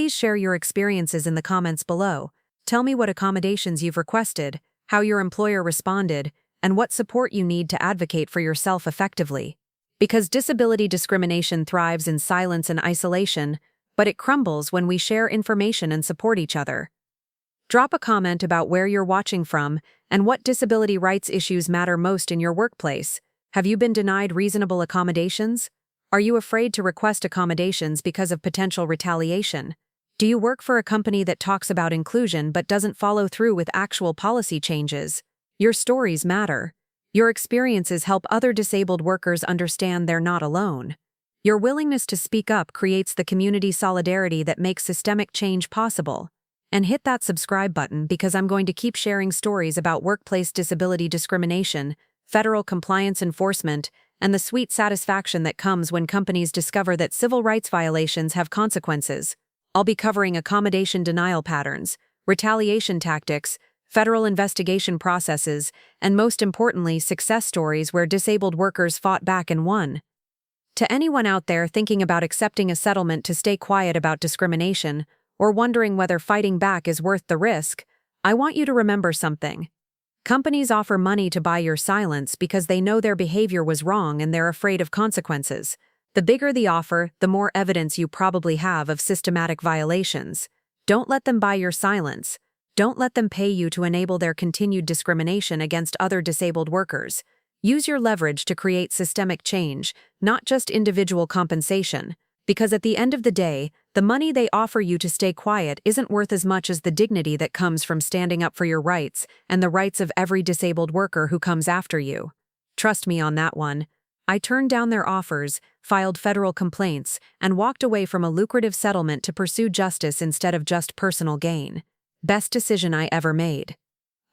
share your experiences in the comments below. Tell me what accommodations you've requested, how your employer responded, and what support you need to advocate for yourself effectively. Because disability discrimination thrives in silence and isolation, but it crumbles when we share information and support each other. Drop a comment about where you're watching from and what disability rights issues matter most in your workplace. Have you been denied reasonable accommodations? Are you afraid to request accommodations because of potential retaliation? Do you work for a company that talks about inclusion but doesn't follow through with actual policy changes? Your stories matter. Your experiences help other disabled workers understand they're not alone. Your willingness to speak up creates the community solidarity that makes systemic change possible. And hit that subscribe button because I'm going to keep sharing stories about workplace disability discrimination, federal compliance enforcement, and the sweet satisfaction that comes when companies discover that civil rights violations have consequences. I'll be covering accommodation denial patterns, retaliation tactics, federal investigation processes, and most importantly, success stories where disabled workers fought back and won. To anyone out there thinking about accepting a settlement to stay quiet about discrimination, or wondering whether fighting back is worth the risk, I want you to remember something. Companies offer money to buy your silence because they know their behavior was wrong and they're afraid of consequences. The bigger the offer, the more evidence you probably have of systematic violations. Don't let them buy your silence. Don't let them pay you to enable their continued discrimination against other disabled workers. Use your leverage to create systemic change, not just individual compensation, because at the end of the day, the money they offer you to stay quiet isn't worth as much as the dignity that comes from standing up for your rights and the rights of every disabled worker who comes after you. Trust me on that one. I turned down their offers, filed federal complaints, and walked away from a lucrative settlement to pursue justice instead of just personal gain. Best decision I ever made.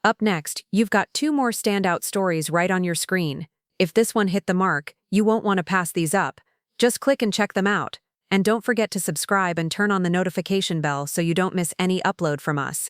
Up next, you've got 2 more standout stories right on your screen. If this one hit the mark, you won't want to pass these up. Just click and check them out. And don't forget to subscribe and turn on the notification bell so you don't miss any upload from us.